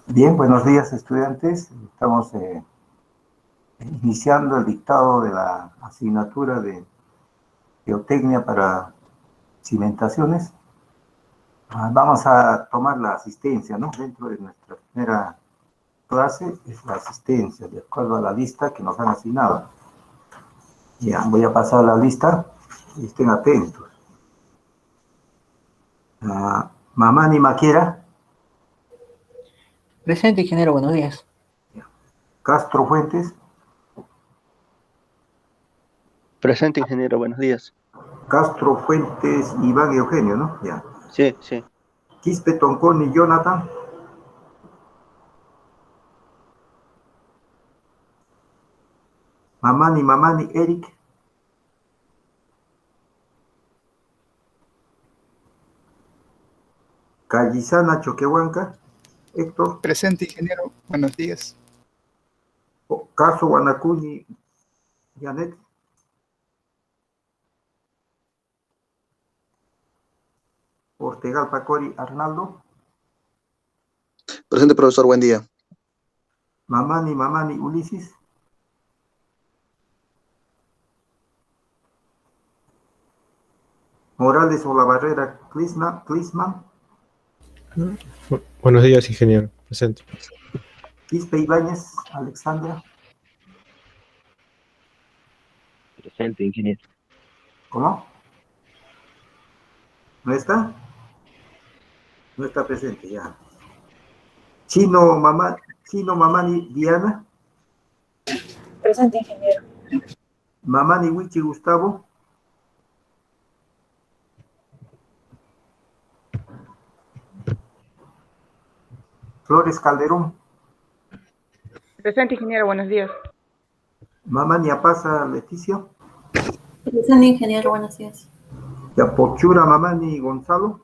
Bien, buenos días estudiantes. Estamos iniciando el dictado de la asignatura de Geotecnia para cimentaciones. Vamos a tomar la asistencia, ¿no? Dentro de nuestra primera clase es la asistencia, de acuerdo a la lista que nos han asignado. Ya, voy a pasar la lista y estén atentos. Mamani Maquera. Presente, ingeniero, buenos días. Castro Fuentes. Presente, ingeniero, buenos días. Castro Fuentes Iván Eugenio, ¿no? Ya. Sí, sí. Quispe Tonconi Jonathan. Mamani Eric. Callizana Choquehuanca. Héctor. Presente, ingeniero. Buenos días. Caso Guanacuñi Janet. Ortegal Pacori Arnaldo. Presente, profesor, buen día. Mamani Ulises. Morales Olavarrera Clisman. Buenos días, ingeniero. Presente. Quispe Ibáñez Alexandra. Presente, ingeniero. ¿Cómo? ¿No está? No está presente ya. Chino Mamani Diana. Presente, ingeniero. Mamani Wichi Gustavo. Flores Calderón. Presente, ingeniero. Buenos días. Mamani Apasa Leticia. Presente, ingeniero. Buenos días. Yapochura Mamani Gonzalo.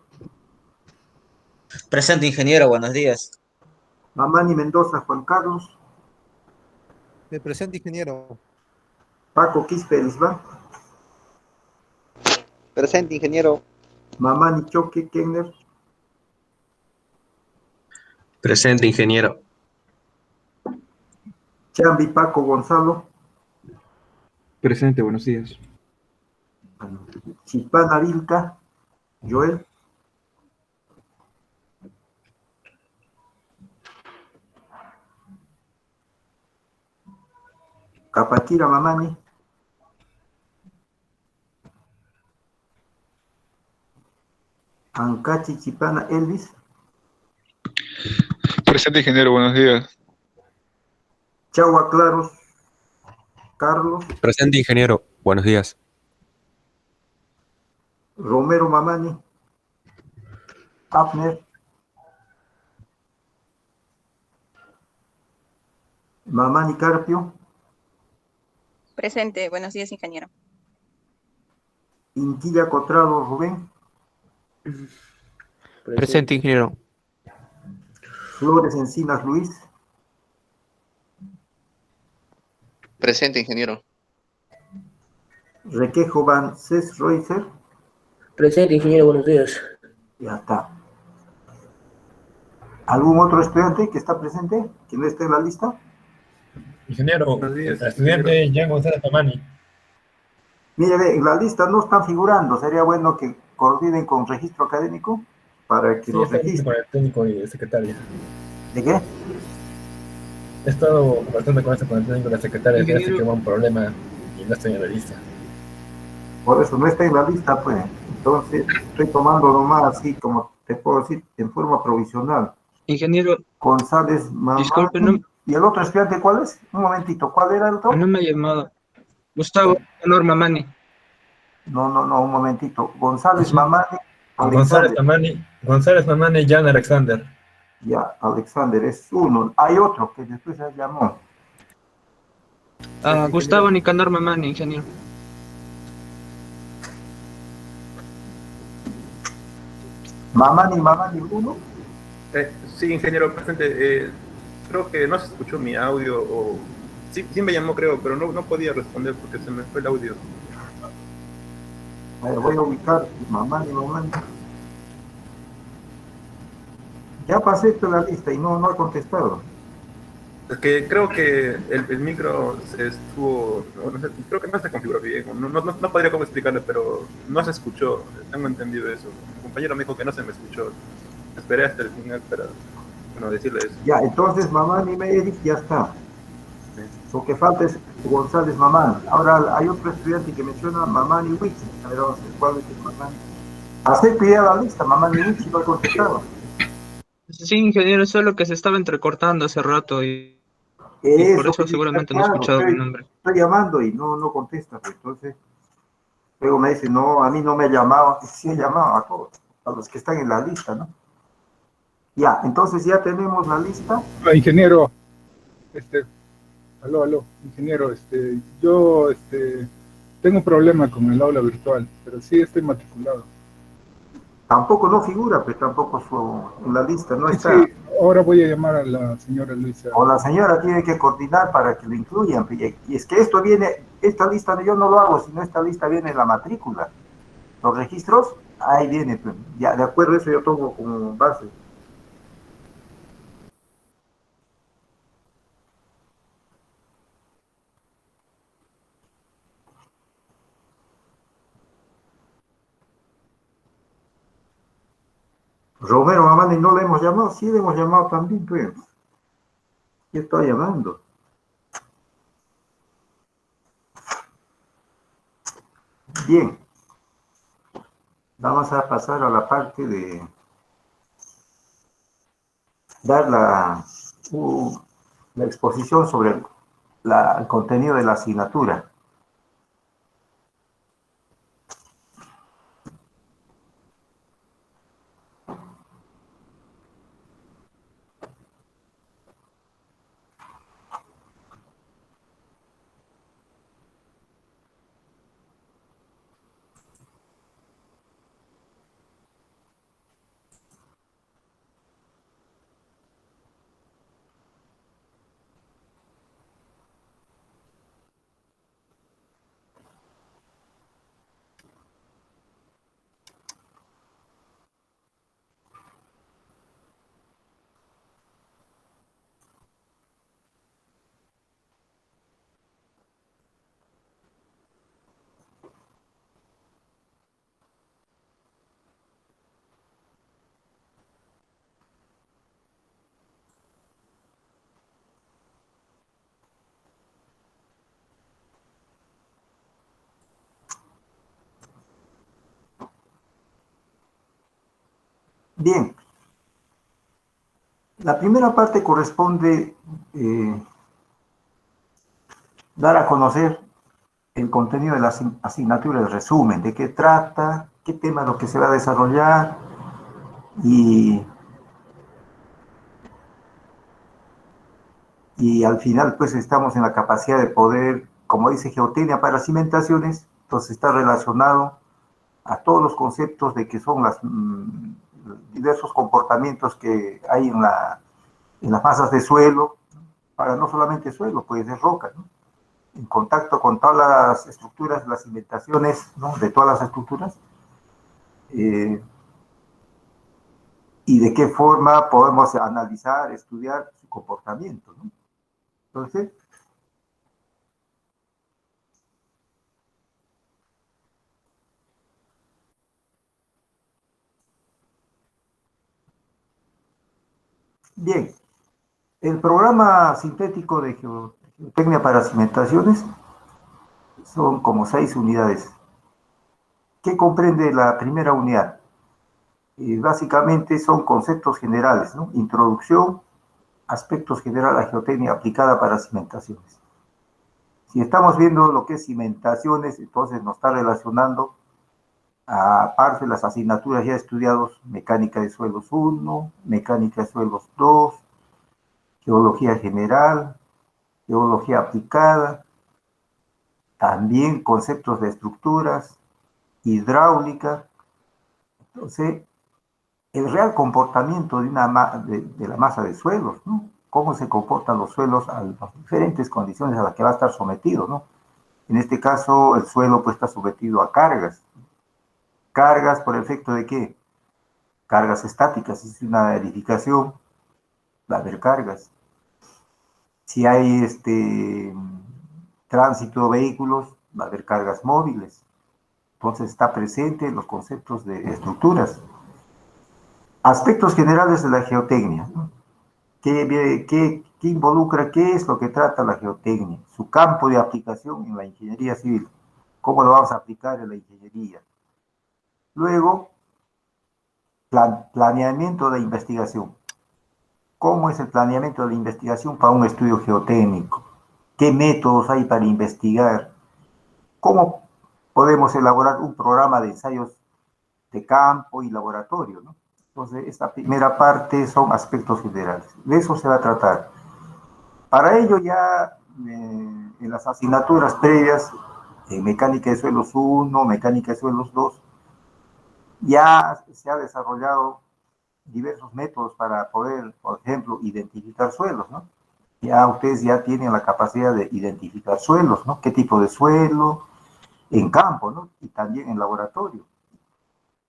Presente, ingeniero, buenos días. Mamani Mendoza Juan Carlos. Presente, ingeniero. Paco Quispe Lisbán. Presente, ingeniero. Mamani Choque Kenner. Presente, ingeniero. Chambi Paco Gonzalo. Presente, buenos días. Chipana Vilca Joel. Capaquira Mamani. Ancachi Chipana Elvis. Presente, ingeniero. Buenos días. Chagua Claros Carlos. Presente, ingeniero. Buenos días. Romero Mamani. Abner. Mamani Carpio. Presente. Buenos días, ingeniero. Inquilla Cotrado Rubén. Presente, ingeniero. Flores Encinas Luis. Presente, ingeniero. Requejo Van Cés Reuser. Presente, ingeniero, buenos días. Ya está. ¿Algún otro estudiante que está presente, que no esté en la lista? Ingeniero, el estudiante Jean González Mamani. Mire, en la lista no están figurando. Sería bueno que coordinen con registro académico para que Sí, los está registren. con el técnico y el secretario. ¿De qué? He estado conversando con el técnico y la secretaria, que hace que hubo un problema y no estoy en la lista. Por eso no está en la lista, pues. Entonces, estoy tomando nomás así, como te puedo decir, en forma provisional. Ingeniero, González Mamani. disculpe, no, ¿Y el otro estudiante cuál es? Un momentito, ¿cuál era el otro? no me ha llamado. Gustavo Honor Mamani. No, un momentito. González Mamani. González Mamani, Jan Alexander. Ya, Alexander es uno. Hay otro que después se llamó. Gustavo Nicanor Mamani, ingeniero. Mamani uno. Sí, ingeniero, presente. Creo que no se escuchó mi audio o... Sí me llamó, creo, pero no podía responder porque se me fue el audio. A ver, voy a ubicar Mamani. Ya pasé toda la lista y no ha contestado. Es que creo que el micro se estuvo, no sé, creo que no se configuró bien, no podría cómo explicarle, pero no se escuchó, tengo entendido eso. Mi compañero me dijo que no se me escuchó. Esperé hasta el final para, bueno, decirle eso. Ya, entonces Mamán y Eric ya está. Lo que falta es González Mamán. Ahora hay otro estudiante que menciona Mamán y Wix. A ver, vamos a ver cuál es el Mamán. Acepto ya la lista, Mamán y Wix, no ha contestado. Sí, ingeniero, solo que se estaba entrecortando hace rato y por eso seguramente no he escuchado mi nombre. Estoy llamando y no contesta, pues, entonces luego me dice, no, a mí no me ha llamado. Sí he llamado a todos, a los que están en la lista, ¿no? Ya, entonces ya tenemos la lista. Ingeniero, aló, ingeniero, yo tengo un problema con el aula virtual, pero sí estoy matriculado. Tampoco no figura, pues tampoco en la lista, no está. Sí, ahora voy a llamar a la señora Luisa. O la señora tiene que coordinar para que lo incluyan. Y es que esto viene, esta lista yo no lo hago, sino esta lista viene en la matrícula. Los registros, ahí viene, pues. Ya, de acuerdo, eso yo tomo como base. Romero Mamani no le hemos llamado, sí le hemos llamado también, pues. Yo estoy llamando. Bien. Vamos a pasar a la parte de dar la exposición sobre el contenido de la asignatura. Bien, la primera parte corresponde dar a conocer el contenido de la asignatura, el resumen, de qué trata, qué tema es lo que se va a desarrollar y al final pues estamos en la capacidad de poder, como dice Geotecnia para cimentaciones, entonces está relacionado a todos los conceptos de que son los diversos comportamientos que hay en las masas de suelo, para no solamente suelo, puede ser roca, ¿no? En contacto con todas las estructuras, las cimentaciones, ¿no? De todas las estructuras, y de qué forma podemos analizar, estudiar su comportamiento, ¿no? Entonces, bien, el programa sintético de Geotecnia para cimentaciones son como 6 unidades. ¿Qué comprende la primera unidad? Básicamente son conceptos generales, ¿no? Introducción, aspectos generales a geotecnia aplicada para cimentaciones. Si estamos viendo lo que es cimentaciones, entonces nos está relacionando aparte de las asignaturas ya estudiados, mecánica de suelos 1, mecánica de suelos 2, geología general, geología aplicada, también conceptos de estructuras, hidráulica. Entonces, el real comportamiento de la masa de suelos, ¿no? Cómo se comportan los suelos a las diferentes condiciones a las que va a estar sometido, ¿no? En este caso, el suelo pues está sometido a cargas. ¿Cargas por efecto de qué? cargas estáticas. Si es una edificación, va a haber cargas. Si hay tránsito de vehículos, va a haber cargas móviles. Entonces está presente en los conceptos de estructuras. Aspectos generales de la geotecnia, ¿no? ¿Qué involucra? ¿Qué es lo que trata la geotecnia? Su campo de aplicación en la ingeniería civil. ¿Cómo lo vamos a aplicar en la ingeniería? Luego, planeamiento de investigación. ¿Cómo es el planeamiento de la investigación para un estudio geotécnico? ¿Qué métodos hay para investigar? ¿Cómo podemos elaborar un programa de ensayos de campo y laboratorio, ¿no? Entonces, esta primera parte son aspectos generales. De eso se va a tratar. Para ello ya en las asignaturas previas, en mecánica de suelos 1, mecánica de suelos 2, ya se ha desarrollado diversos métodos para poder, por ejemplo, identificar suelos, ¿no? Ya ustedes ya tienen la capacidad de identificar suelos, ¿no? ¿Qué tipo de suelo? En campo, ¿no? Y también en laboratorio.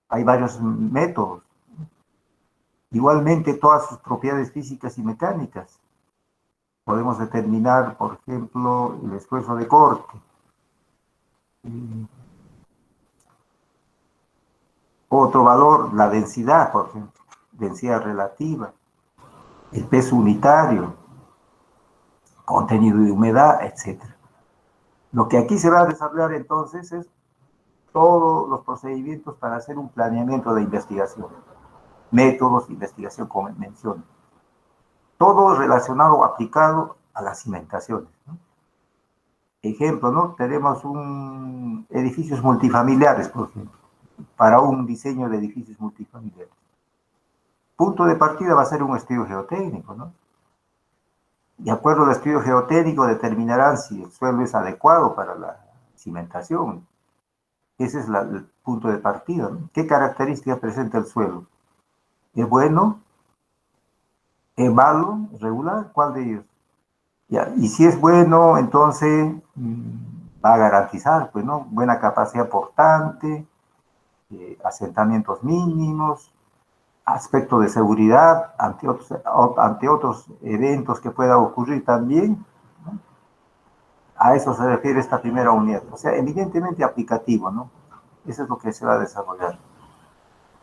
Hay varios métodos. Igualmente, todas sus propiedades físicas y mecánicas. Podemos determinar, por ejemplo, el esfuerzo de corte. Otro valor, la densidad, por ejemplo, densidad relativa, el peso unitario, contenido de humedad, etc. Lo que aquí se va a desarrollar entonces es todos los procedimientos para hacer un planeamiento de investigación, métodos de investigación, como menciono. Todo relacionado, aplicado a las cimentaciones, ¿no? Ejemplo, ¿no? Tenemos edificios multifamiliares, por ejemplo, para un diseño de edificios multifamiliares. Punto de partida va a ser un estudio geotécnico, ¿no? De acuerdo al estudio geotécnico determinarán si el suelo es adecuado para la cimentación. Ese es el punto de partida, ¿no? ¿Qué características presenta el suelo? ¿Es bueno? ¿Es malo? ¿Regular? ¿Cuál de ellos? Ya, y si es bueno, entonces va a garantizar, pues, ¿no? Buena capacidad portante, asentamientos mínimos, aspecto de seguridad ante otros eventos que puedan ocurrir también, ¿no? A eso se refiere esta primera unidad. O sea, evidentemente aplicativo, ¿no? Eso es lo que se va a desarrollar.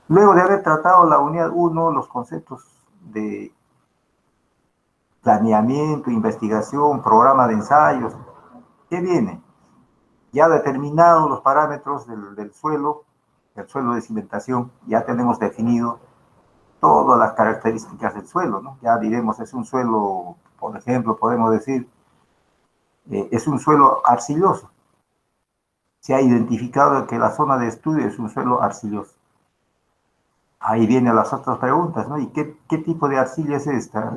Luego de haber tratado la unidad 1, los conceptos de planeamiento, investigación, programa de ensayos, ¿qué viene? Ya determinados los parámetros del suelo de cimentación, ya tenemos definido todas las características del suelo, ¿no? Ya diremos, es un suelo, por ejemplo, podemos decir, es un suelo arcilloso. Se ha identificado que la zona de estudio es un suelo arcilloso. Ahí vienen las otras preguntas, ¿no? ¿Y qué tipo de arcilla es esta?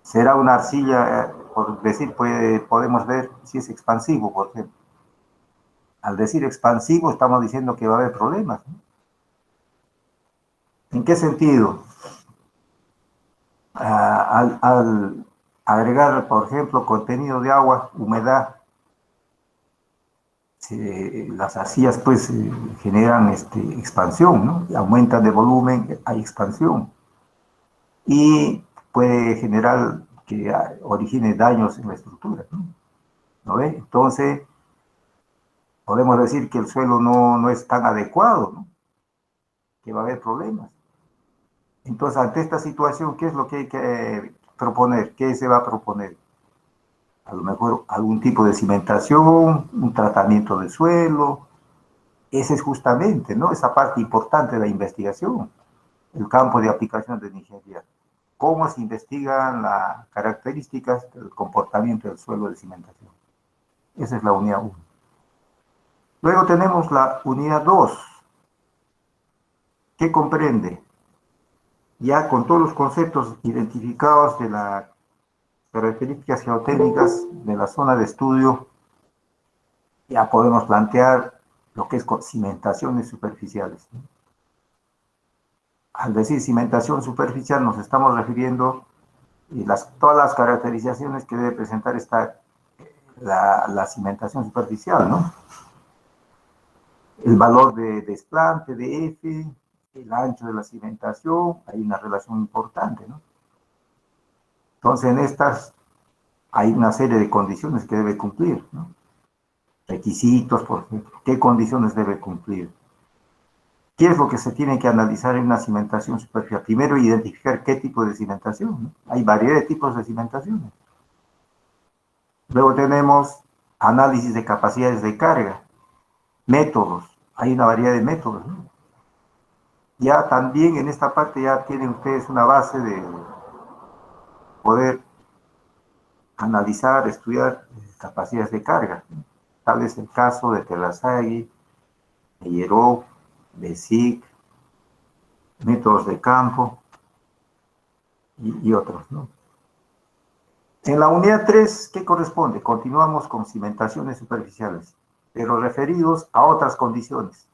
¿Será una arcilla, por decir, podemos ver si es expansivo, por ejemplo? Al decir expansivo, estamos diciendo que va a haber problemas, ¿no? ¿En qué sentido? Al agregar, por ejemplo, contenido de agua, humedad, las arcillas pues generan expansión, ¿no? Y aumentan de volumen, hay expansión. Y puede generar que origine daños en la estructura, ¿no? ¿No ve? Entonces, podemos decir que el suelo no es tan adecuado, ¿no? Que va a haber problemas. Entonces, ante esta situación, ¿qué es lo que hay que proponer? ¿Qué se va a proponer? A lo mejor algún tipo de cimentación, un tratamiento del suelo. Esa es justamente, ¿no? Esa parte importante de la investigación, el campo de aplicación de la ingeniería. Cómo se investigan las características del comportamiento del suelo de cimentación. Esa es la unidad 1. Luego tenemos la unidad 2, que comprende, ya con todos los conceptos identificados de las características geotécnicas de la zona de estudio, ya podemos plantear lo que es cimentaciones superficiales, ¿no? Al decir cimentación superficial nos estamos refiriendo a todas las caracterizaciones que debe presentar la cimentación superficial, ¿no? El valor de desplante, de F, el ancho de la cimentación, hay una relación importante, ¿no? Entonces, en estas hay una serie de condiciones que debe cumplir, ¿no? Requisitos, por ejemplo, ¿qué condiciones debe cumplir? ¿Qué es lo que se tiene que analizar en una cimentación superficial? Primero, identificar qué tipo de cimentación, ¿no? Hay variedad de tipos de cimentaciones. Luego tenemos análisis de capacidades de carga, métodos, hay una variedad de métodos, ¿no? Ya también en esta parte ya tienen ustedes una base de poder analizar, estudiar capacidades de carga, ¿no? Tal es el caso de Telasagui, de Yeró, de SIC, métodos de campo y otros, ¿no? En la unidad 3, ¿qué corresponde? Continuamos con cimentaciones superficiales, pero referidos a otras condiciones.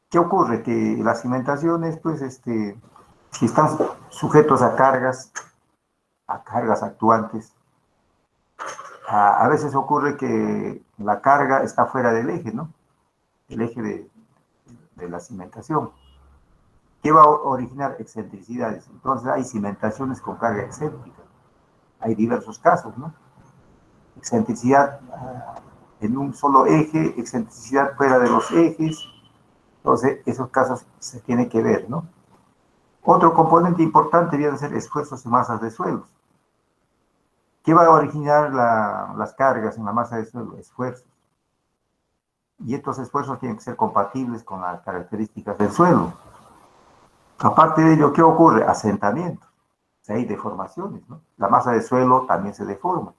¿Qué ocurre? Que las cimentaciones, pues, si están sujetos a cargas actuantes, a veces ocurre que la carga está fuera del eje, ¿no? El eje de la cimentación. ¿Qué va a originar? Excentricidades. Entonces hay cimentaciones con carga excéntrica. Hay diversos casos, ¿no? Excentricidad en un solo eje, excentricidad fuera de los ejes. Entonces, esos casos se tienen que ver, ¿no? Otro componente importante viene a ser esfuerzos y masas de suelos. ¿Qué va a originar las cargas en la masa de suelo? Esfuerzos. Y estos esfuerzos tienen que ser compatibles con las características del suelo. Aparte de ello, ¿qué ocurre? Asentamientos. O sea, hay deformaciones, ¿no? La masa de suelo también se deforma.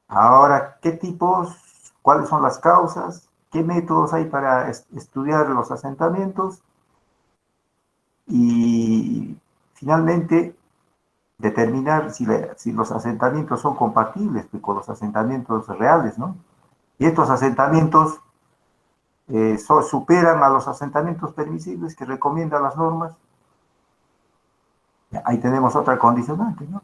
Ahora, ¿qué tipos? ¿Cuáles son las causas? ¿Qué métodos hay para estudiar los asentamientos? Y finalmente, determinar si los asentamientos son compatibles con los asentamientos reales, ¿no? Y estos asentamientos superan a los asentamientos permisibles que recomiendan las normas. Ahí tenemos otra condicionante, ¿no?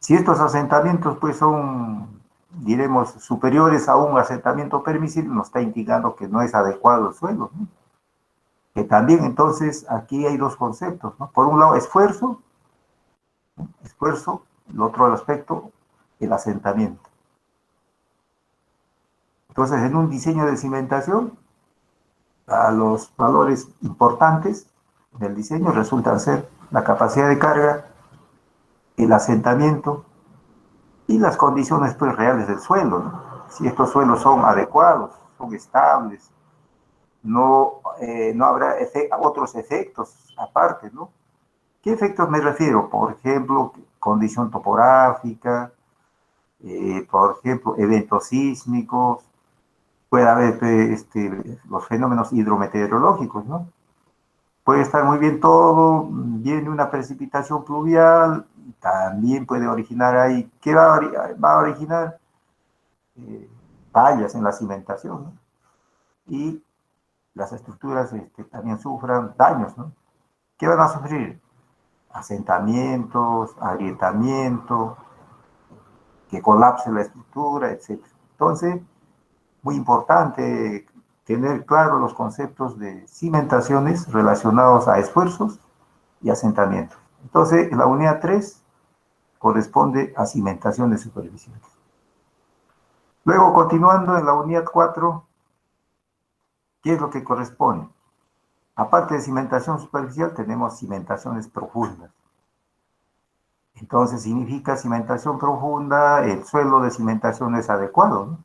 Si estos asentamientos pues son, diremos, superiores a un asentamiento permisible, nos está indicando que no es adecuado el suelo, ¿no? Que también entonces aquí hay dos conceptos, ¿no? Por un lado, esfuerzo, ¿no? Esfuerzo, el otro aspecto, el asentamiento. Entonces, en un diseño de cimentación, los valores importantes del diseño resultan ser la capacidad de carga, el asentamiento y las condiciones pues, reales del suelo, ¿no? Si estos suelos son adecuados, son estables, no habrá otros efectos aparte, ¿no? ¿Qué efectos me refiero? Por ejemplo, condición topográfica, por ejemplo, eventos sísmicos, puede haber los fenómenos hidrometeorológicos, ¿no? Puede estar muy bien todo, viene una precipitación pluvial, también puede originar ahí, ¿qué va a originar? Fallas en la cimentación, ¿no? Y las estructuras también sufran daños, ¿no? ¿Qué van a sufrir? Asentamientos, agrietamiento, que colapse la estructura, etc. Entonces, muy importante tener claro los conceptos de cimentaciones relacionados a esfuerzos y asentamientos. Entonces, la unidad 3 corresponde a cimentaciones superficiales. Luego, continuando en la unidad 4, ¿qué es lo que corresponde? Aparte de cimentación superficial, tenemos cimentaciones profundas. Entonces, significa cimentación profunda, el suelo de cimentación es adecuado, ¿no?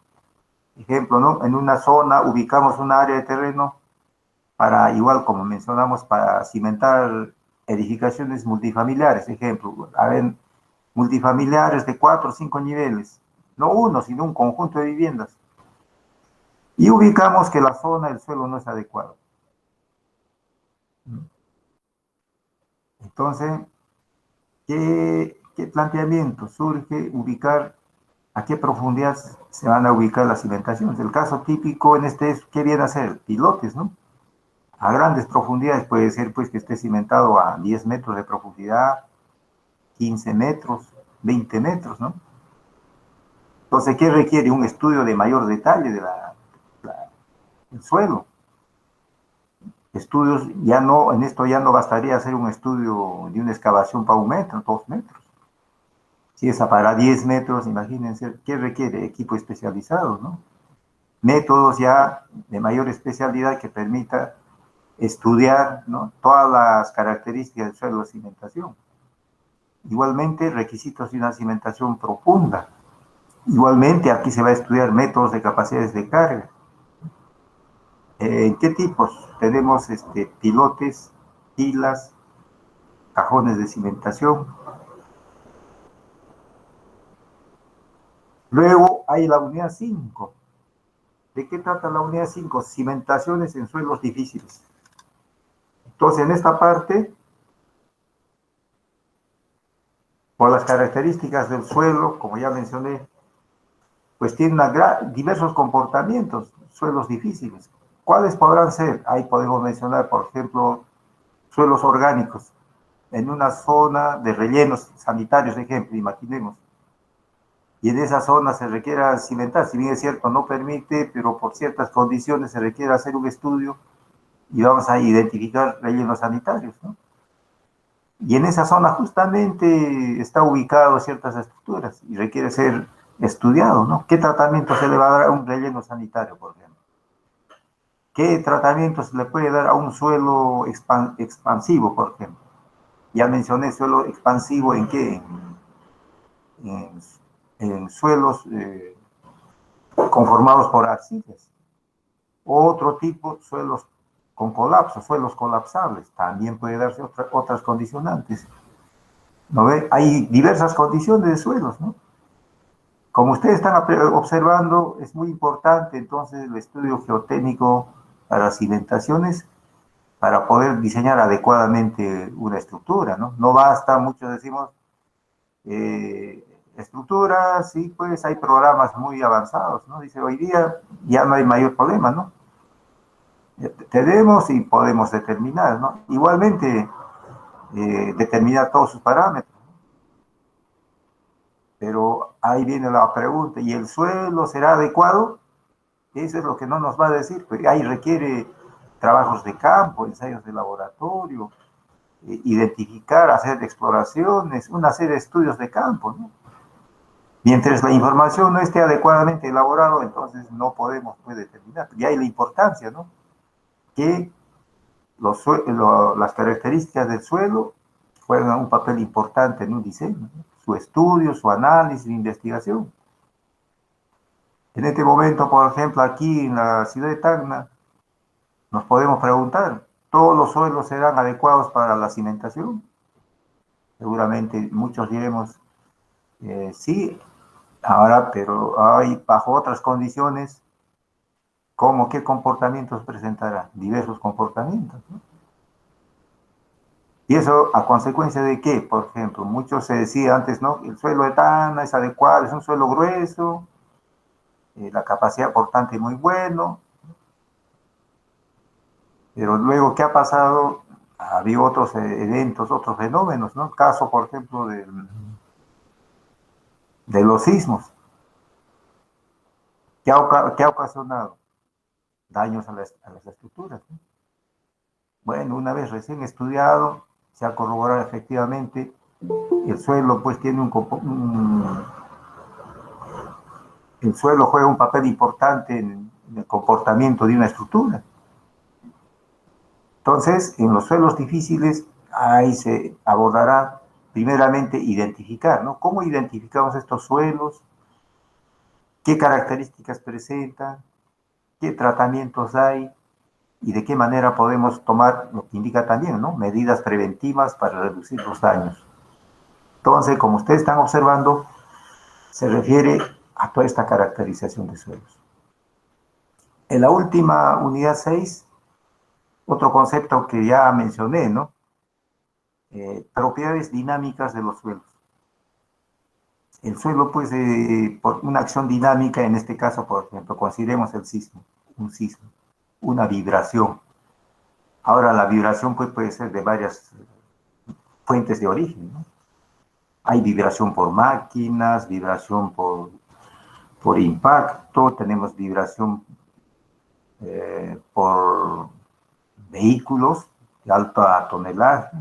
Ejemplo, ¿no? En una zona ubicamos un área de terreno para, igual como mencionamos, para cimentar edificaciones multifamiliares. Ejemplo, multifamiliares de 4 o 5 niveles, no uno, sino un conjunto de viviendas. Y ubicamos que la zona del suelo no es adecuada. Entonces, ¿qué planteamiento surge? Ubicar a qué profundidad se van a ubicar las cimentaciones. El caso típico en este es, ¿qué viene a ser? Pilotes, ¿no? A grandes profundidades puede ser pues que esté cimentado a 10 metros de profundidad, 15 metros, 20 metros, ¿no? Entonces, ¿qué requiere? Un estudio de mayor detalle del suelo. estudios, ya no, en esto ya no bastaría hacer un estudio de una excavación para 1 metro, 2 metros. Si es para 10 metros, imagínense, ¿qué requiere? Equipo especializado, ¿no? Métodos ya de mayor especialidad que permita estudiar, ¿no?, todas las características del suelo de cimentación. Igualmente, requisitos de una cimentación profunda. Igualmente, aquí se va a estudiar métodos de capacidades de carga. ¿En qué tipos? Tenemos pilotes, pilas, cajones de cimentación. Luego hay la unidad 5. ¿De qué trata la unidad 5? Cimentaciones en suelos difíciles. Entonces, en esta parte, por las características del suelo, como ya mencioné, pues tiene diversos comportamientos, suelos difíciles. ¿Cuáles podrán ser? Ahí podemos mencionar, por ejemplo, suelos orgánicos, en una zona de rellenos sanitarios, ejemplo, imaginemos. Y en esa zona se requiere cimentar, si bien es cierto, no permite, pero por ciertas condiciones se requiere hacer un estudio y vamos a identificar rellenos sanitarios, ¿no? Y en esa zona justamente está ubicado ciertas estructuras y requiere ser estudiado, ¿no? ¿Qué tratamiento se le va a dar a un relleno sanitario, por ejemplo? ¿Qué tratamiento se le puede dar a un suelo expansivo, por ejemplo? Ya mencioné suelo expansivo, ¿en qué? En suelos conformados por arcillas. Otro tipo, suelos con colapso, suelos colapsables. También puede darse otras condicionantes. ¿No ve? Hay diversas condiciones de suelos, ¿no? Como ustedes están observando, es muy importante entonces el estudio geotécnico para cimentaciones para poder diseñar adecuadamente una estructura, ¿no? No basta, muchos decimos, estructuras, sí, pues hay programas muy avanzados, ¿no? Dice, hoy día ya no hay mayor problema, ¿no? Tenemos y podemos determinar, ¿no? Igualmente, determinar todos sus parámetros. Pero ahí viene la pregunta, ¿y el suelo será adecuado? Eso es lo que no nos va a decir, pues ahí requiere trabajos de campo, ensayos de laboratorio, identificar, hacer exploraciones, una serie de estudios de campo, ¿no? Mientras la información no esté adecuadamente elaborada, entonces no podemos determinar. Y hay la importancia, ¿no?, que las características del suelo juegan un papel importante en un diseño, ¿no? Su estudio, su análisis, su investigación. En este momento, por ejemplo, aquí en la ciudad de Tacna, nos podemos preguntar, ¿todos los suelos serán adecuados para la cimentación? Seguramente muchos diremos, sí, ahora, pero hay bajo otras condiciones, ¿cómo qué comportamientos presentará? Diversos comportamientos, ¿no? Y eso a consecuencia de qué, por ejemplo, muchos se decía antes, ¿no?, el suelo de Tacna es adecuado, es un suelo grueso, la capacidad portante muy bueno, pero luego, ¿qué ha pasado? Ha habido otros eventos, otros fenómenos, ¿no? El caso, por ejemplo, de los sismos. ¿Qué ha ocasionado? Daños a las estructuras, ¿no? Bueno, una vez recién estudiado, se ha corroborado efectivamente, el suelo pues tiene el suelo juega un papel importante en el comportamiento de una estructura. Entonces, en los suelos difíciles, ahí se abordará primeramente identificar, ¿no? ¿Cómo identificamos estos suelos? ¿Qué características presentan? ¿Qué tratamientos hay? Y de qué manera podemos tomar, lo que indica también, ¿no?, medidas preventivas para reducir los daños. Entonces, como ustedes están observando, se refiere a toda esta caracterización de suelos. En la última unidad 6, otro concepto que ya mencioné, ¿no? Propiedades dinámicas de los suelos. El suelo, pues, por una acción dinámica, en este caso, por ejemplo, consideremos el sismo, un sismo, una vibración. Ahora, la vibración pues, puede ser de varias fuentes de origen, ¿no? Hay vibración por máquinas, vibración por impacto, tenemos vibración por vehículos de alta tonelaje,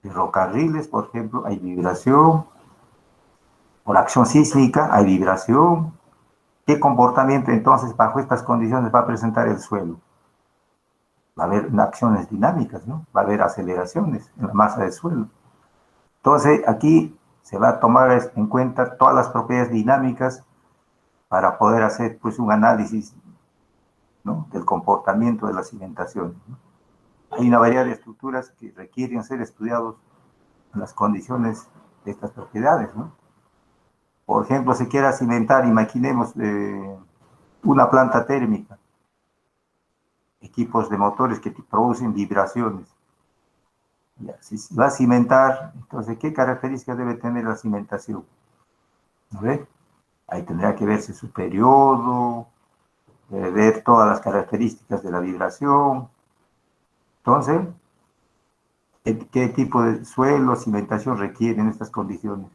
ferrocarriles, por ejemplo, hay vibración. Por acción sísmica hay vibración. ¿Qué comportamiento entonces bajo estas condiciones va a presentar el suelo? Va a haber acciones dinámicas, ¿no? Va a haber aceleraciones en la masa del suelo. Entonces aquí se va a tomar en cuenta todas las propiedades dinámicas para poder hacer pues un análisis, ¿no?, del comportamiento de las cimentaciones, ¿no? Hay una variedad de estructuras que requieren ser estudiados en las condiciones de estas propiedades, ¿no? Por ejemplo, se quiera cimentar, imaginemos una planta térmica, equipos de motores que producen vibraciones. Ya, si se va a cimentar, entonces, ¿qué características debe tener la cimentación? ¿No ve? Ahí tendrá que verse su periodo, ver todas las características de la vibración. Entonces, ¿qué tipo de suelo, cimentación requieren estas condiciones?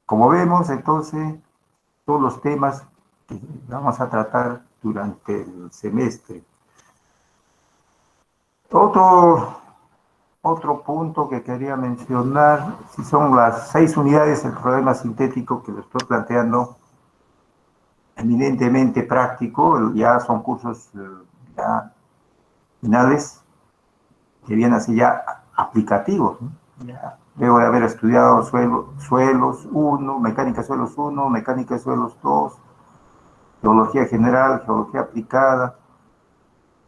Como vemos, entonces, todos los temas que vamos a tratar durante el semestre. Otro punto que quería mencionar, si son las 6 unidades del problema sintético que lo estoy planteando, eminentemente práctico, ya son cursos ya finales, que vienen así ya aplicativos, ¿no? Ya, luego de haber estudiado suelos 1, mecánica de suelos 1, mecánica de suelos 2, geología general, geología aplicada,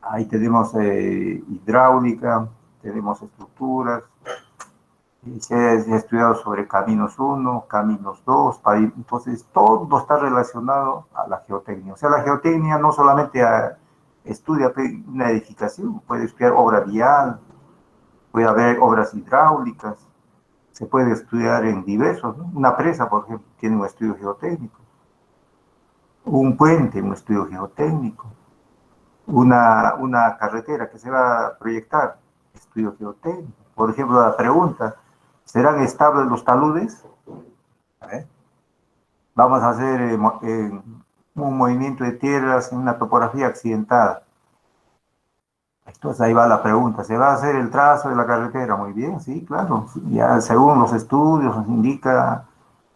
ahí tenemos hidráulica, tenemos estructuras, se ha estudiado sobre caminos 1, caminos 2, entonces todo está relacionado a la geotecnia. O sea, la geotecnia no solamente estudia una edificación, puede estudiar obra vial, puede haber obras hidráulicas, se puede estudiar en diversos, ¿no? Una presa, por ejemplo, tiene un estudio geotécnico, un puente, un estudio geotécnico, una carretera que se va a proyectar, estudio geotécnico. Por ejemplo, la pregunta, ¿serán estables los taludes? A ver. Vamos a hacer un movimiento de tierras en una topografía accidentada. Entonces ahí va la pregunta, ¿se va a hacer el trazo de la carretera? Muy bien, sí, claro. Ya según los estudios nos indica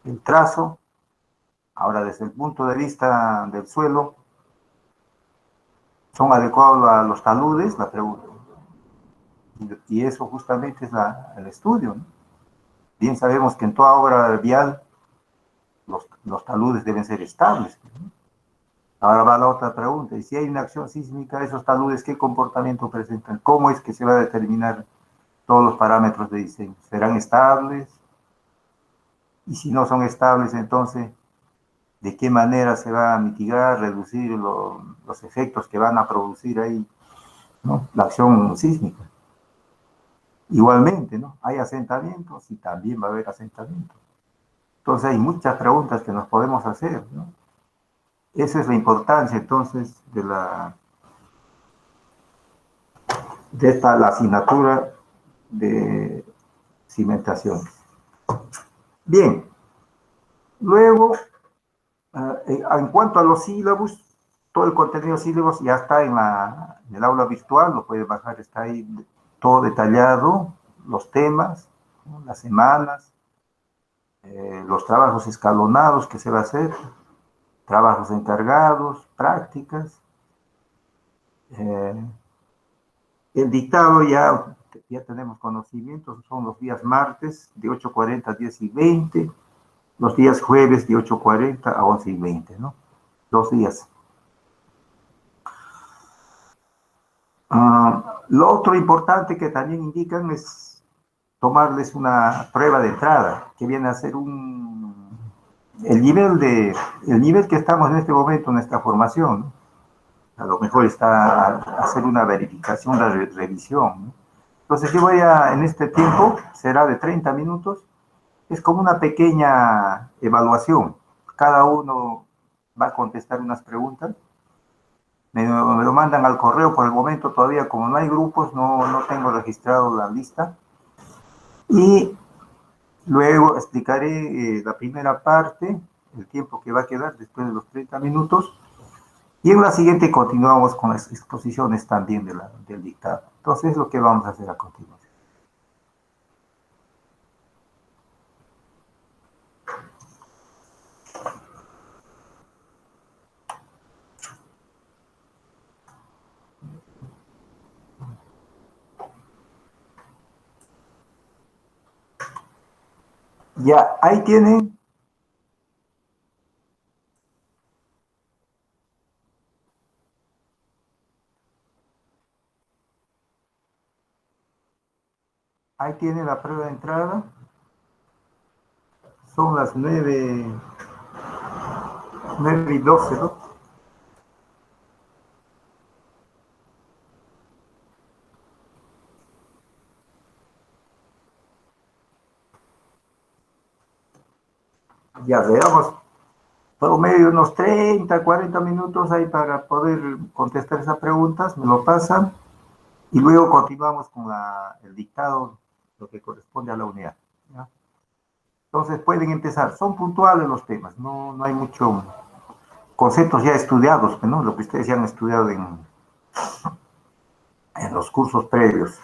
el trazo. Ahora, desde el punto de vista del suelo, ¿son adecuados a los taludes? La pregunta. Y eso justamente es el estudio, ¿no? Bien sabemos que en toda obra vial los taludes deben ser estables, ¿no? Ahora va la otra pregunta, y si hay una acción sísmica, esos taludes, ¿qué comportamiento presentan? ¿Cómo es que se va a determinar todos los parámetros de diseño? ¿Serán estables? Y si no son estables, entonces, ¿de qué manera se va a mitigar, reducir los efectos que van a producir ahí, ¿no?, la acción sísmica? Igualmente, ¿no?, hay asentamientos y también va a haber asentamientos. Entonces hay muchas preguntas que nos podemos hacer, ¿no? Esa es la importancia, entonces, de la asignatura de cimentaciones. Bien. Luego, en cuanto a los sílabos, todo el contenido de sílabos ya está en el aula virtual, lo puede bajar, está ahí todo detallado, los temas, ¿no?, las semanas, los trabajos escalonados que se va a hacer, trabajos encargados, prácticas. El dictado ya tenemos conocimientos, son los días martes de 8:40 a 10:20, los días jueves de 8:40 a 11:20, ¿no? 2 días. Lo otro importante que también indican es tomarles una prueba de entrada, que viene a ser el nivel que estamos en este momento en nuestra formación, ¿no? A lo mejor está a hacer una verificación, una revisión, ¿no? Entonces yo en este tiempo, será de 30 minutos, es como una pequeña evaluación. Cada uno va a contestar unas preguntas, me lo mandan al correo. Por el momento todavía, como no hay grupos, no tengo registrado la lista, y luego explicaré la primera parte, el tiempo que va a quedar después de los 30 minutos, Y en la siguiente continuamos con las exposiciones también del dictado. Entonces, es lo que vamos a hacer a continuación. Ya, ahí tienen. Ahí tienen la prueba de entrada. Son las 9:12, ¿no? Ya veamos, promedio unos 30, 40 minutos ahí para poder contestar esas preguntas, me lo pasan y luego continuamos con el dictado, lo que corresponde a la unidad. ¿Ya? Entonces pueden empezar, son puntuales los temas, no hay mucho conceptos ya estudiados, ¿no? Lo que ustedes ya han estudiado en los cursos previos.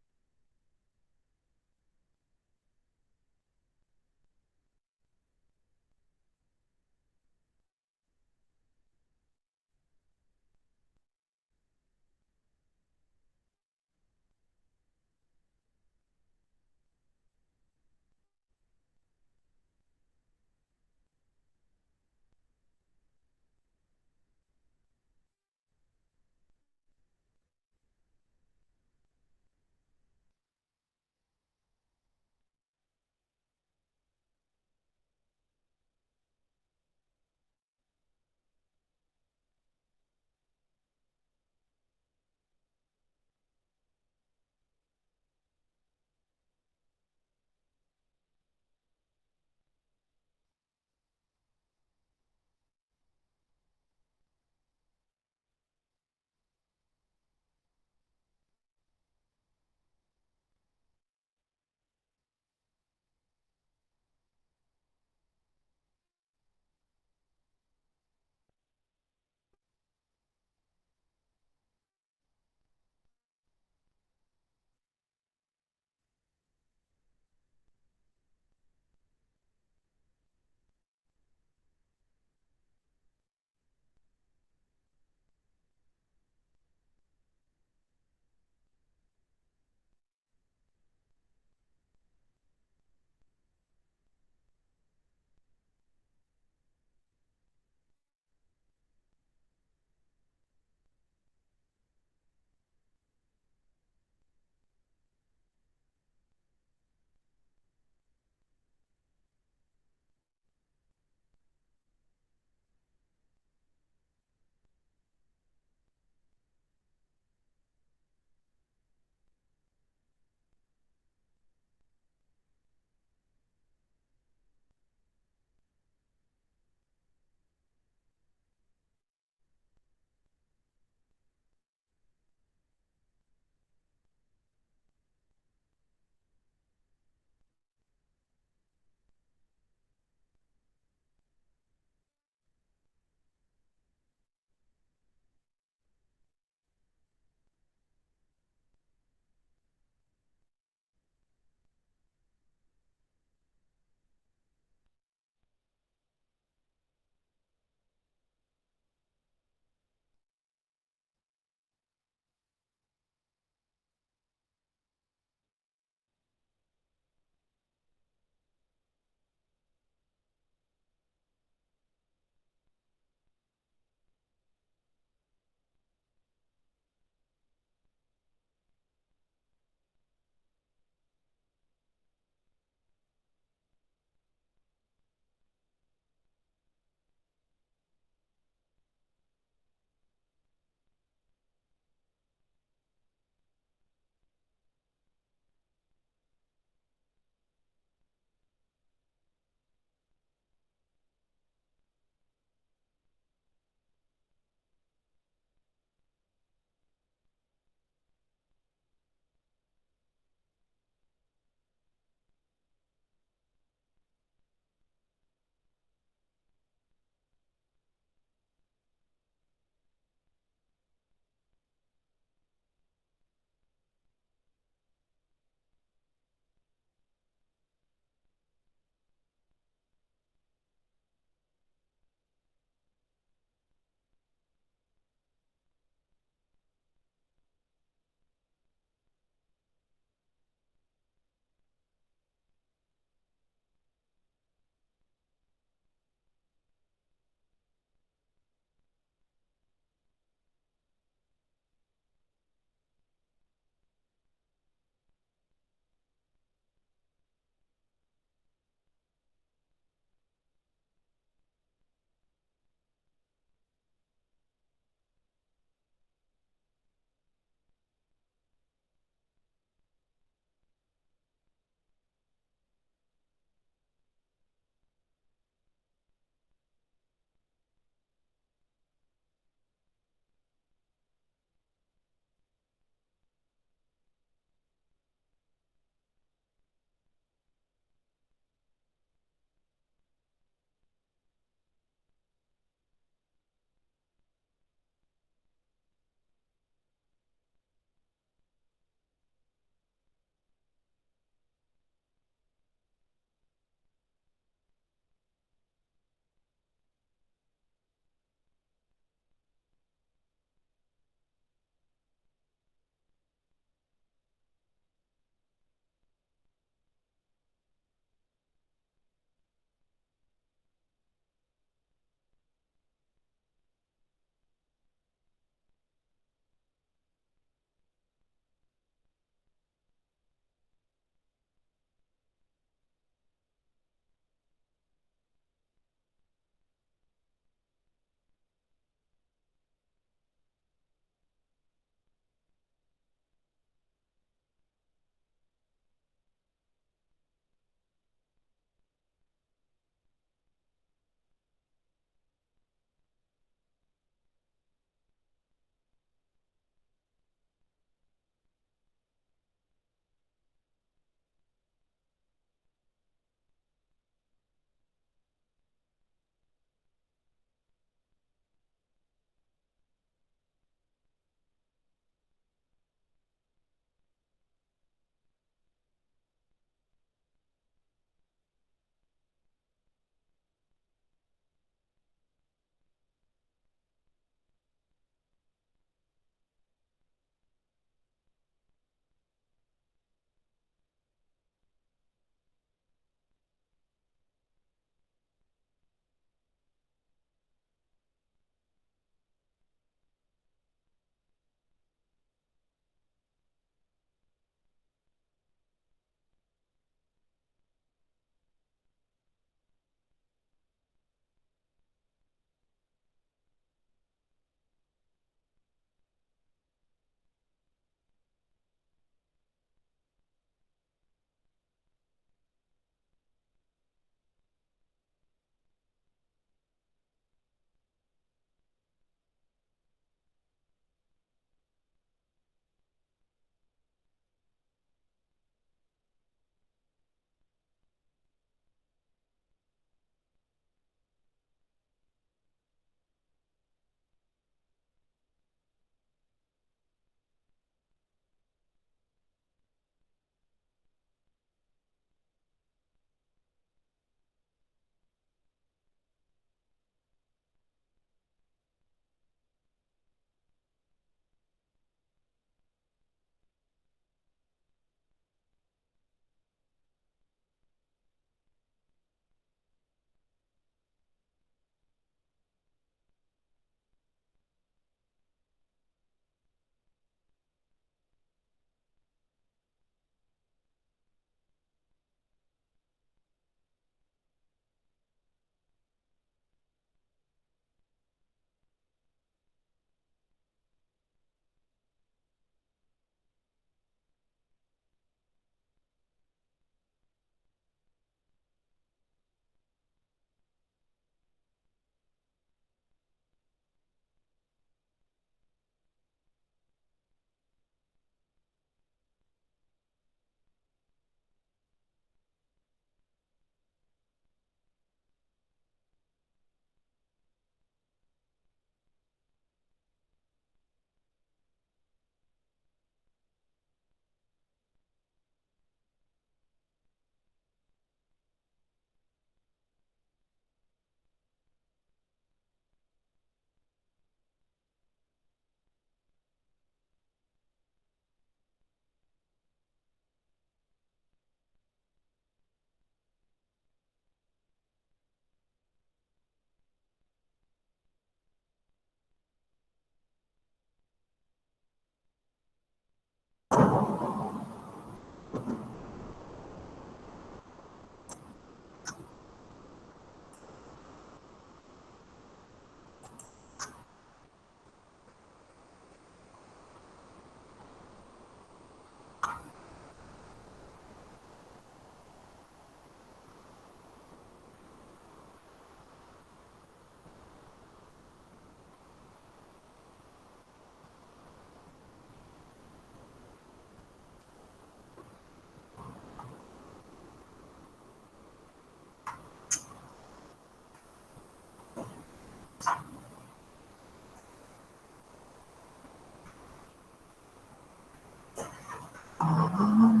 Bien.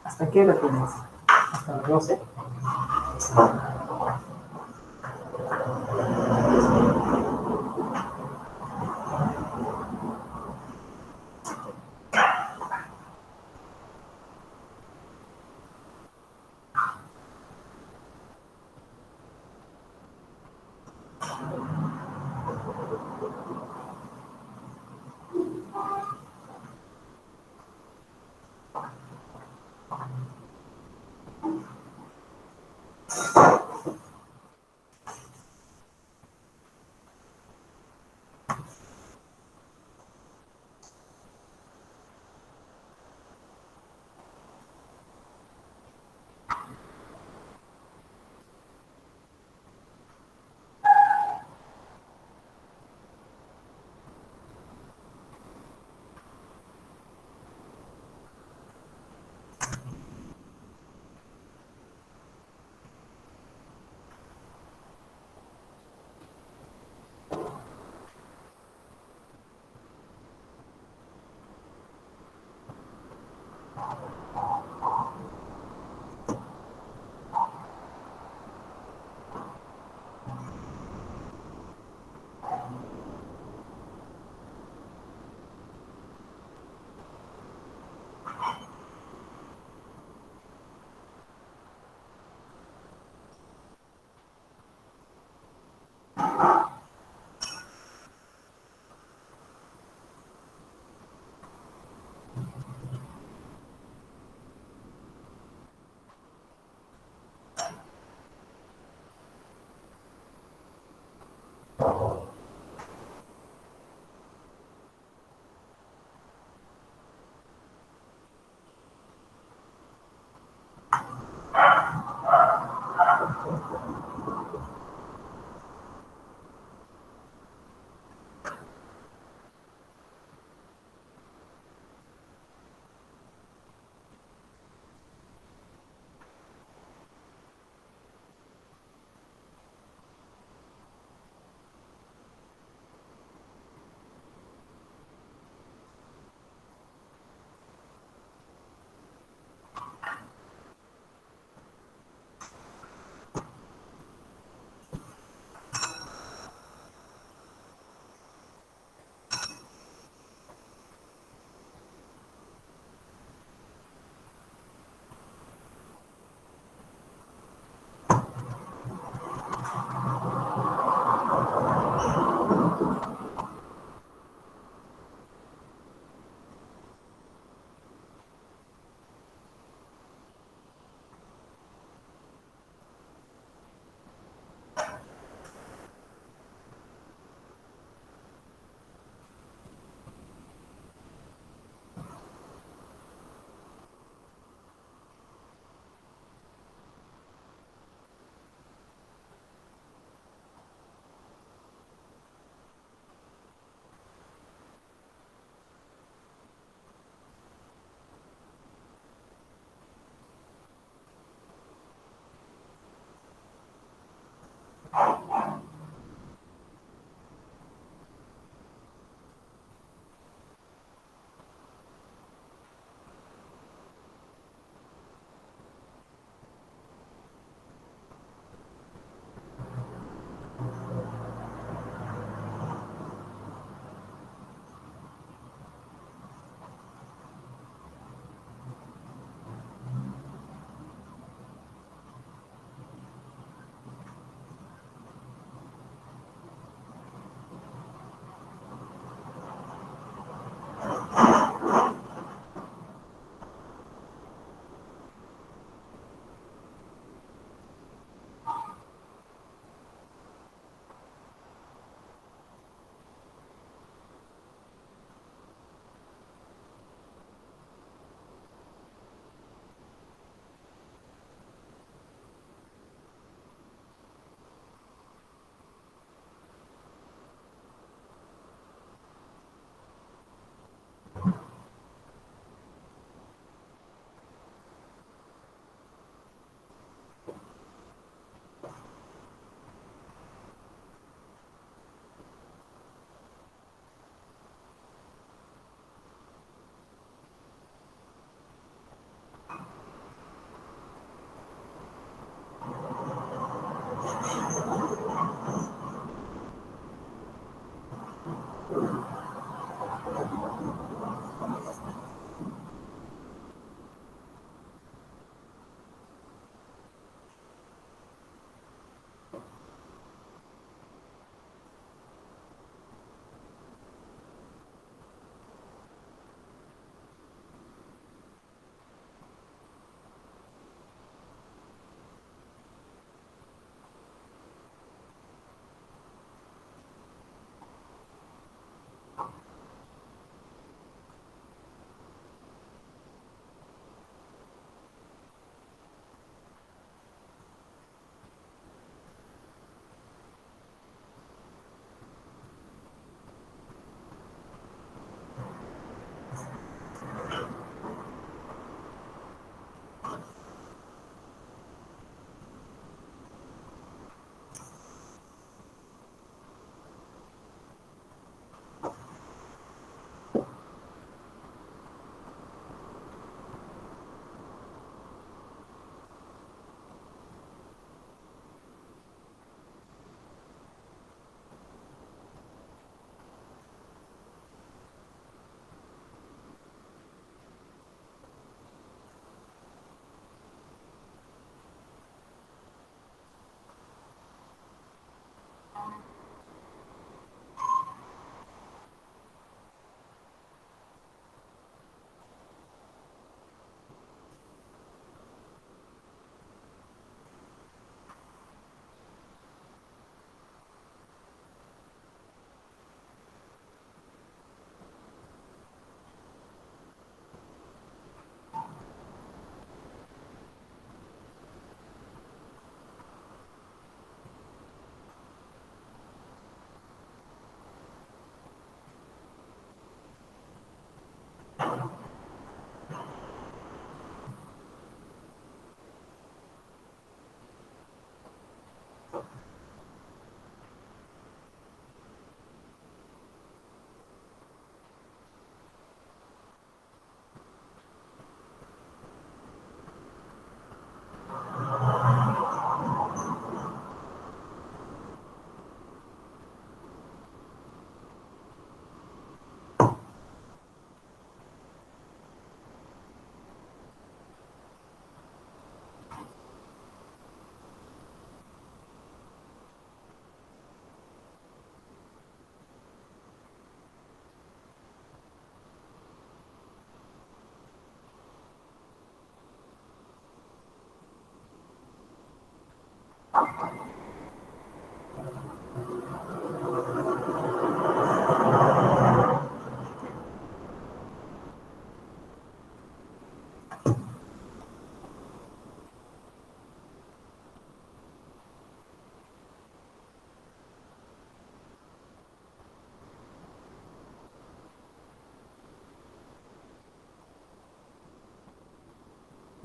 ¿Hasta qué hora tienes? ¿Hasta las 12?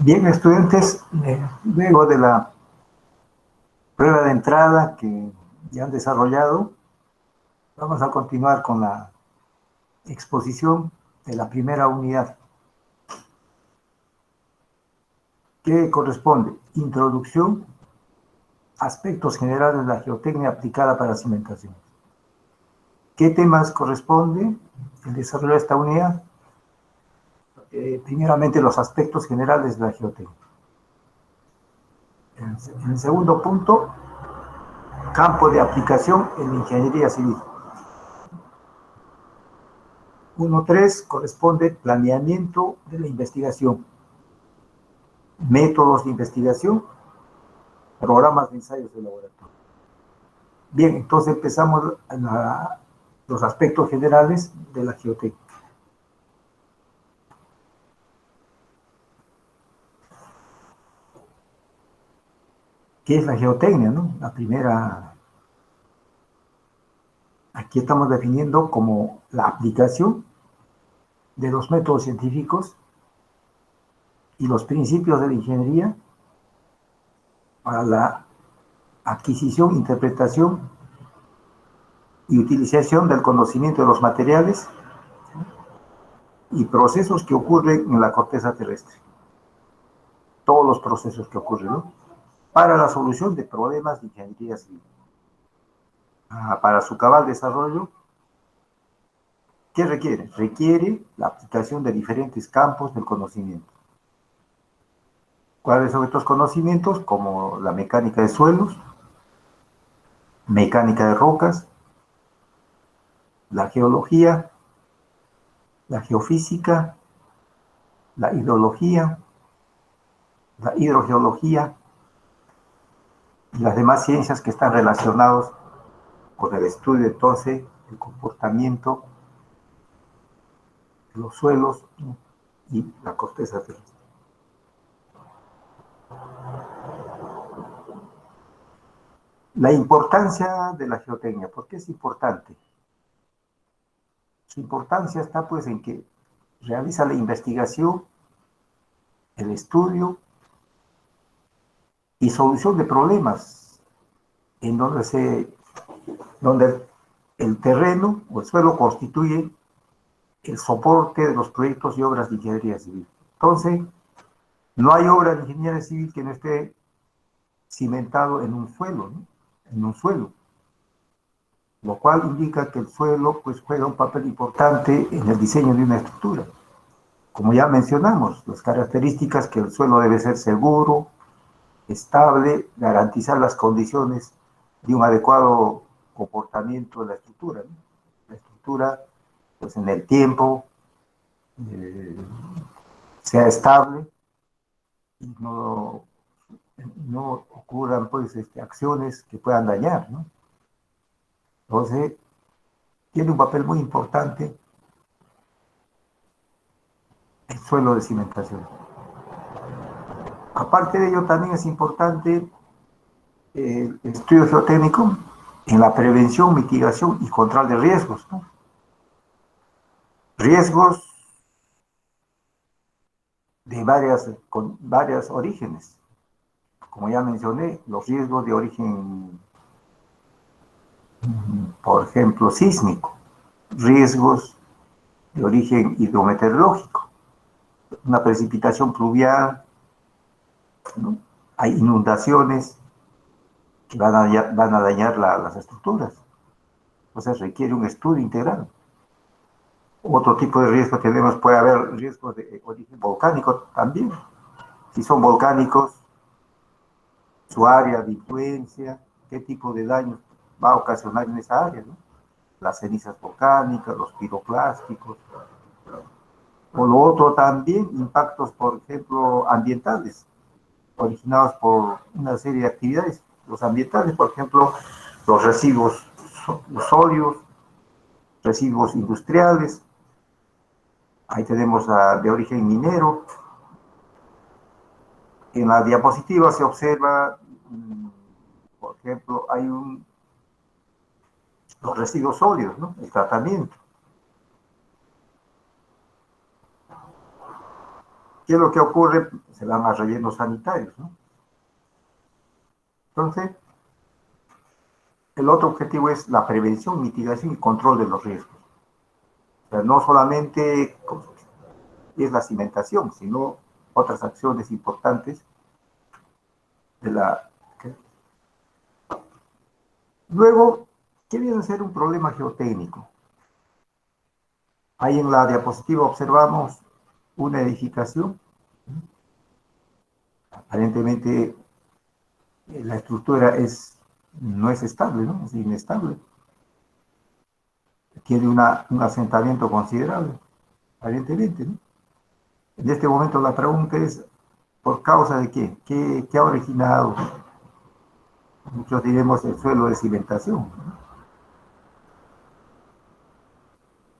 Bien, estudiantes, luego de la prueba de entrada que ya han desarrollado, vamos a continuar con la exposición de la primera unidad, que corresponde introducción, aspectos generales de la geotecnia aplicada para cimentación. ¿Qué temas corresponde el desarrollo de esta unidad? Primeramente, los aspectos generales de la geotecnia. En el segundo punto, campo de aplicación en la ingeniería civil. 1.3 corresponde planeamiento de la investigación, métodos de investigación, programas de ensayos de laboratorio. Bien, entonces empezamos los aspectos generales de la geotecnia. ¿Qué es la geotecnia, no? La primera, aquí estamos definiendo como la aplicación de los métodos científicos y los principios de la ingeniería para la adquisición, interpretación y utilización del conocimiento de los materiales y procesos que ocurren en la corteza terrestre. Todos los procesos que ocurren, ¿no? Para la solución de problemas de ingeniería civil. Para su cabal desarrollo, ¿qué requiere? Requiere la aplicación de diferentes campos del conocimiento. ¿Cuáles son estos conocimientos? Como la mecánica de suelos, mecánica de rocas, la geología, la geofísica, la hidrología, la hidrogeología, y las demás ciencias que están relacionadas con el estudio entonces del comportamiento de los suelos y la corteza terrestre. La importancia de la geotecnia, ¿por qué es importante? Su importancia está pues en que realiza la investigación, el estudio y solución de problemas en donde el terreno o el suelo constituye el soporte de los proyectos y obras de ingeniería civil. Entonces, no hay obra de ingeniería civil que no esté cimentado en un suelo, ¿no? En un suelo, lo cual indica que el suelo pues juega un papel importante en el diseño de una estructura. Como ya mencionamos, las características que el suelo debe ser seguro, estable, garantizar las condiciones de un adecuado comportamiento de la estructura, ¿no? La estructura, pues en el tiempo, sea estable y no ocurran pues acciones que puedan dañar, ¿no? Entonces, tiene un papel muy importante el suelo de cimentación. Aparte de ello, también es importante el estudio geotécnico en la prevención, mitigación y control de riesgos, ¿no? Riesgos con varios orígenes. Como ya mencioné, los riesgos de origen, por ejemplo, sísmico, riesgos de origen hidrometeorológico, una precipitación pluvial, ¿no? Hay inundaciones que van a dañar las estructuras. Entonces requiere un estudio integral. Otro tipo de riesgo tenemos, puede haber riesgos de origen volcánico también. Si son volcánicos, su área de influencia, qué tipo de daño va a ocasionar en esa área, ¿no? Las cenizas volcánicas, los piroclásticos. O lo otro también, impactos, por ejemplo, ambientales, originados por una serie de actividades. Los ambientales, por ejemplo, los residuos sólidos, residuos industriales. Ahí tenemos de origen minero. En la diapositiva se observa, por ejemplo, hay los residuos sólidos, ¿no? El tratamiento. ¿Qué es lo que ocurre? Se van a rellenos sanitarios, ¿no? Entonces, el otro objetivo es la prevención, mitigación y control de los riesgos. O sea, no solamente es la cimentación, sino otras acciones importantes de la... Luego, ¿qué viene a ser un problema geotécnico? Ahí en la diapositiva observamos una edificación. Aparentemente la estructura no es estable, ¿no? Es inestable. Tiene un asentamiento considerable, aparentemente, ¿no? En este momento la pregunta es, ¿por causa de qué? ¿Qué ha originado? Muchos diremos el suelo de cimentación, ¿no?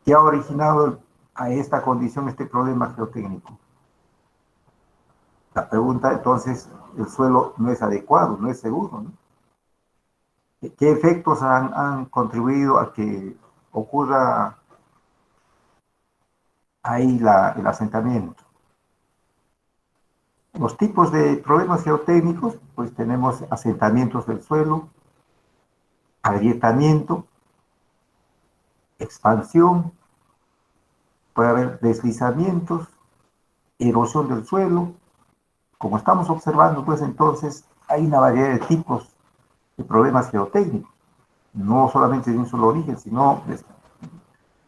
¿Qué ha originado a esta condición, este problema geotécnico? La pregunta entonces, el suelo no es adecuado, no es seguro, ¿no? ¿Qué efectos han contribuido a que ocurra ahí el asentamiento? Los tipos de problemas geotécnicos, pues tenemos asentamientos del suelo, agrietamiento, expansión, puede haber deslizamientos, erosión del suelo. Como estamos observando, pues entonces hay una variedad de tipos de problemas geotécnicos, no solamente de un solo origen, sino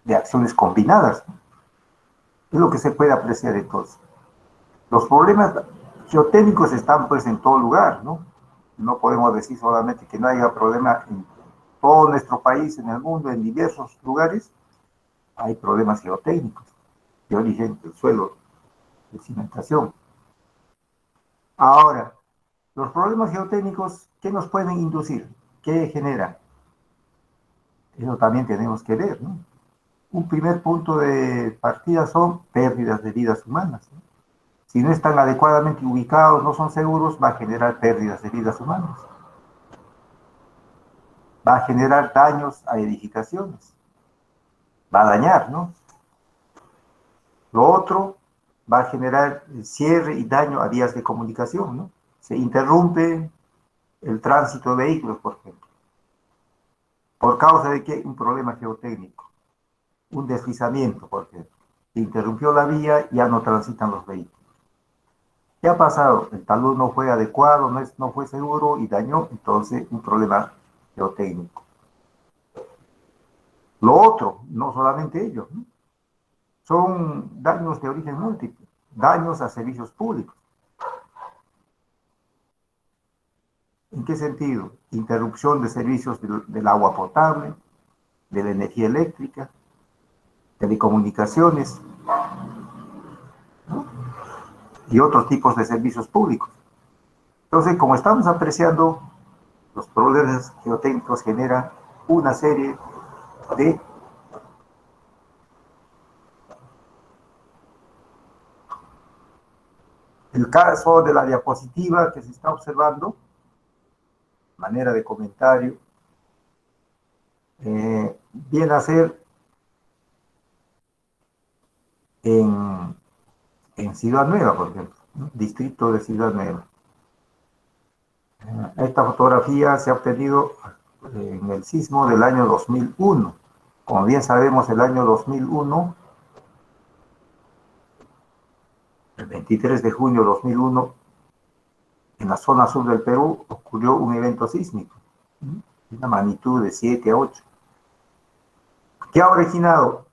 de acciones combinadas. Es lo que se puede apreciar entonces. Los problemas geotécnicos están pues en todo lugar, ¿no? No podemos decir solamente que no haya problema en todo nuestro país, en el mundo, en diversos lugares. Hay problemas geotécnicos de origen del suelo, de cimentación. Ahora, los problemas geotécnicos, ¿qué nos pueden inducir? ¿Qué generan? Eso también tenemos que ver, ¿no? Un primer punto de partida son pérdidas de vidas humanas, ¿no? Si no están adecuadamente ubicados, no son seguros, va a generar pérdidas de vidas humanas. Va a generar daños a edificaciones. Va a dañar, ¿no? Lo otro, va a generar cierre y daño a vías de comunicación, ¿no? Se interrumpe el tránsito de vehículos, por ejemplo. ¿Por causa de qué? Un problema geotécnico. Un deslizamiento, por ejemplo. Se interrumpió la vía, ya no transitan los vehículos. ¿Qué ha pasado? El talud no fue adecuado, no fue seguro y dañó, entonces, un problema geotécnico. Lo otro, no solamente ello, ¿no? Son daños de origen múltiple, daños a servicios públicos. ¿En qué sentido? Interrupción de servicios del agua potable, de la energía eléctrica, telecomunicaciones, ¿no? Y otros tipos de servicios públicos. Entonces, como estamos apreciando, los problemas geotécnicos generan una serie de el caso de la diapositiva que se está observando, manera de comentario, viene a ser en Ciudad Nueva, por ejemplo, ¿no? Distrito de Ciudad Nueva. Esta fotografía se ha obtenido en el sismo del año 2001. Como bien sabemos, el año 2001, el 23 de junio de 2001, en la zona sur del Perú ocurrió un evento sísmico, ¿no? De una magnitud de 7 a 8. ¿Qué ha originado?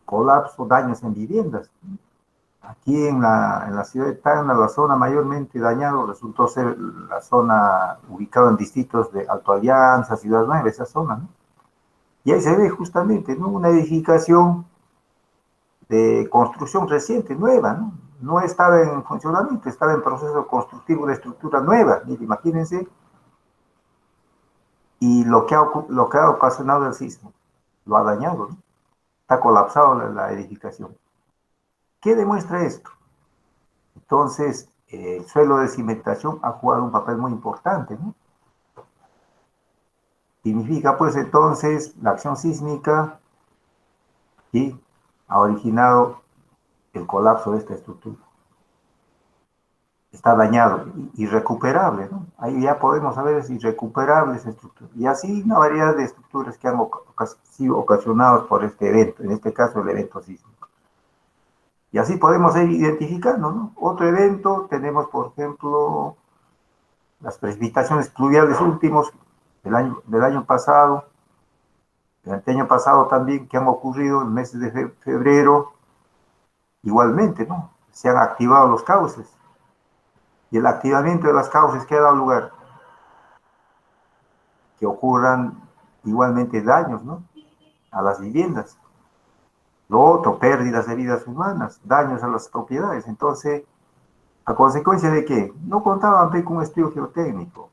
Colapso, daños en viviendas. Aquí en la ciudad de Tacna, la zona mayormente dañada resultó ser la zona ubicada en distritos de Alto Alianza, Ciudad Nueva, esa zona, ¿no? Y ahí se ve justamente, ¿no? Una edificación de construcción reciente, nueva, ¿no? No estaba en funcionamiento, estaba en proceso constructivo de estructura nueva, mire, imagínense. Y lo que ha ocasionado el sismo, lo ha dañado, ¿no? Está colapsado la edificación. ¿Qué demuestra esto? Entonces, el suelo de cimentación ha jugado un papel muy importante, ¿no? Significa, pues, entonces, la acción sísmica ¿sí? Ha originado el colapso de esta estructura. Está dañado, irrecuperable, ¿no? Ahí ya podemos saber, es irrecuperable esa estructura. Y así una variedad de estructuras que han sido ocasionadas por este evento, en este caso el evento sísmico. Y así podemos ir identificando, ¿no? Otro evento, tenemos por ejemplo las precipitaciones pluviales últimos del año pasado, del año pasado también, que han ocurrido en meses de febrero, igualmente, ¿no? Se han activado los cauces. Y el activamiento de las cauces que ha dado lugar, que ocurran igualmente daños, ¿no? A las viviendas. Lo otro, pérdidas de vidas humanas, daños a las propiedades. Entonces, ¿a consecuencia de qué? No contaban con un estudio geotécnico.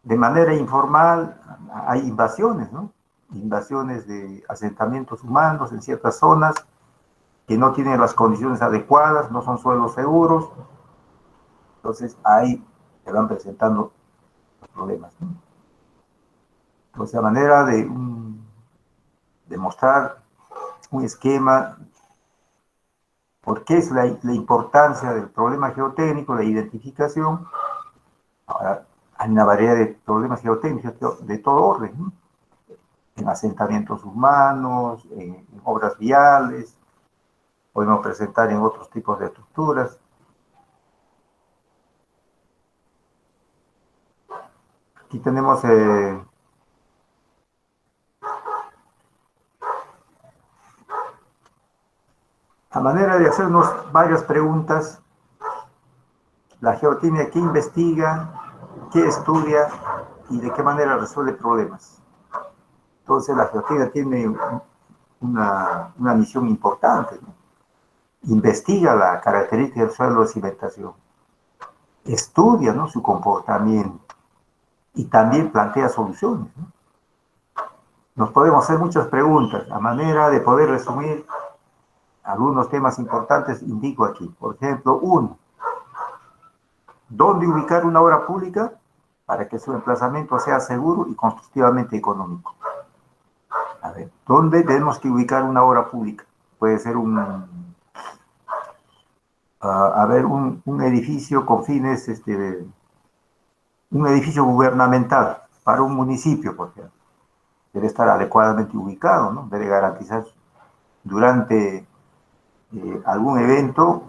De manera informal hay invasiones, ¿no? Invasiones de asentamientos humanos en ciertas zonas que no tienen las condiciones adecuadas, no son suelos seguros. Entonces ahí se van presentando los problemas, ¿no? Entonces, a manera de mostrar un esquema, por qué es la importancia del problema geotécnico, la identificación. Ahora, hay una variedad de problemas geotécnicos de todo orden, ¿no? En asentamientos humanos, en obras viales, podemos presentar en otros tipos de estructuras. Aquí tenemos a manera de hacernos varias preguntas. La geotecnia, ¿qué investiga, qué estudia y de qué manera resuelve problemas? Entonces la geotecnia tiene una misión importante, ¿no? Investiga la característica del suelo de cimentación, estudia, ¿no?, su comportamiento y también plantea soluciones, ¿no? Nos podemos hacer muchas preguntas. A manera de poder resumir algunos temas importantes, indico aquí. Por ejemplo, uno, ¿dónde ubicar una obra pública para que su emplazamiento sea seguro y constructivamente económico? A ver, ¿dónde tenemos que ubicar una obra pública? Puede ser un edificio con fines, un edificio gubernamental para un municipio, por ejemplo. Debe estar adecuadamente ubicado, ¿no? Debe garantizar durante algún evento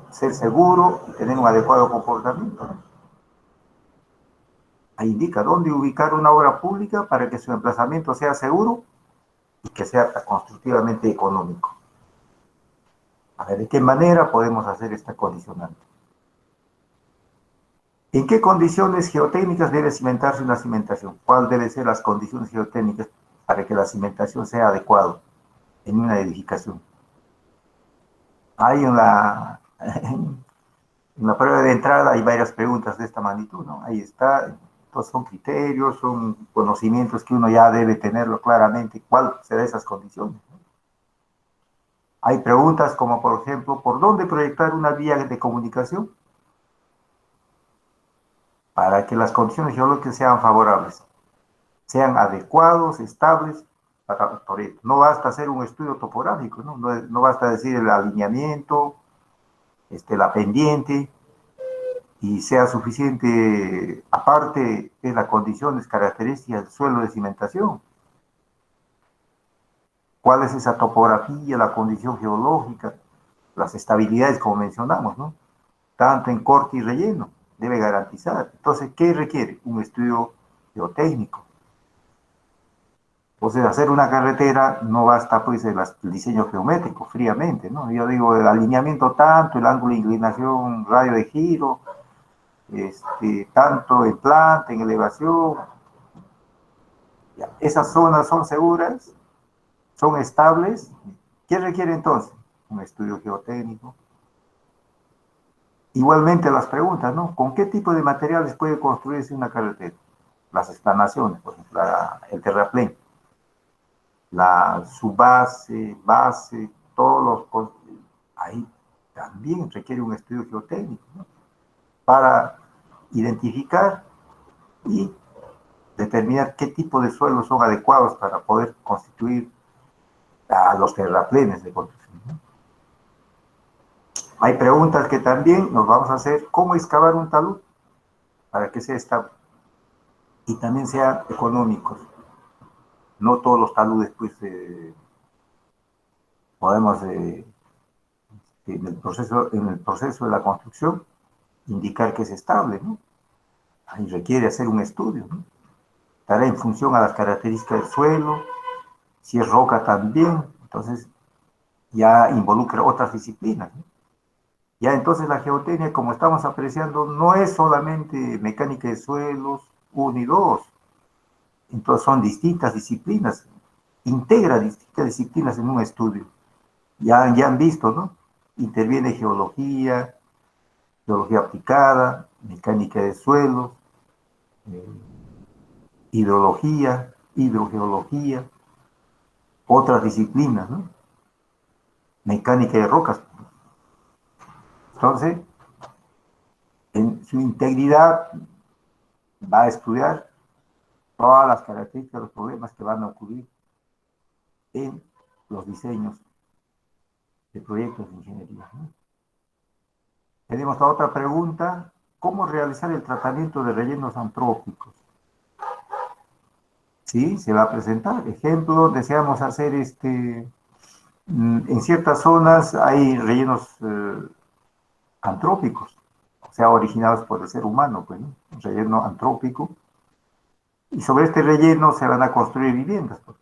ser seguro y tener un adecuado comportamiento, ¿no? Ahí indica dónde ubicar una obra pública para que su emplazamiento sea seguro y que sea constructivamente económico. A ver, ¿de qué manera podemos hacer esta condicionante? ¿En qué condiciones geotécnicas debe cimentarse una cimentación? ¿Cuáles deben ser las condiciones geotécnicas para que la cimentación sea adecuada en una edificación? Hay en la prueba de entrada hay varias preguntas de esta magnitud, ¿no? Ahí está. Entonces son criterios, son conocimientos que uno ya debe tenerlo claramente, cuáles serán esas condiciones, ¿no? Hay preguntas como, por ejemplo, ¿por dónde proyectar una vía de comunicación para que las condiciones geológicas sean favorables, sean adecuados, estables para el proyecto? No basta hacer un estudio topográfico, ¿no? No basta decir el alineamiento, la pendiente, y sea suficiente, aparte de las condiciones características del suelo de cimentación. ¿Cuál es esa topografía, la condición geológica, las estabilidades, como mencionamos, ¿no? Tanto en corte y relleno, debe garantizar. Entonces, ¿qué requiere? Un estudio geotécnico. Entonces, hacer una carretera no basta, pues, el diseño geométrico, fríamente, ¿no? Yo digo, el alineamiento tanto, el ángulo de inclinación, radio de giro, tanto en planta, en elevación. Ya, esas zonas son seguras, son estables. ¿Qué requiere entonces? Un estudio geotécnico. Igualmente las preguntas, ¿no? ¿Con qué tipo de materiales puede construirse una carretera? Las explanaciones, por ejemplo, el terraplén, su base, todos los... Ahí también requiere un estudio geotécnico, ¿no? Para identificar y determinar qué tipo de suelos son adecuados para poder constituir a los terraplenes de construcción, ¿no? Hay preguntas que también nos vamos a hacer: ¿cómo excavar un talud para que sea estable y también sean económicos? No todos los taludes, pues, podemos, en el proceso de la construcción, indicar que es estable, ¿no? Ahí requiere hacer un estudio, ¿no? Estará en función a las características del suelo, si es roca también, entonces ya involucra otras disciplinas, ¿no? Ya entonces la geotecnia, como estamos apreciando, no es solamente mecánica de suelos 1 y 2, entonces son distintas disciplinas, integra distintas disciplinas en un estudio. Ya han visto, ¿no? Interviene geología, geología aplicada, mecánica de suelos, hidrología, hidrogeología, otras disciplinas, ¿no? Mecánica de rocas. Entonces, en su integridad va a estudiar todas las características de los problemas que van a ocurrir en los diseños de proyectos de ingeniería, ¿no? Tenemos la otra pregunta: ¿cómo realizar el tratamiento de rellenos antrópicos? Sí, se va a presentar. Ejemplo, deseamos hacer en ciertas zonas hay rellenos antrópicos, o sea, originados por el ser humano, pues, ¿no? Un relleno antrópico. Y sobre este relleno se van a construir viviendas, pues.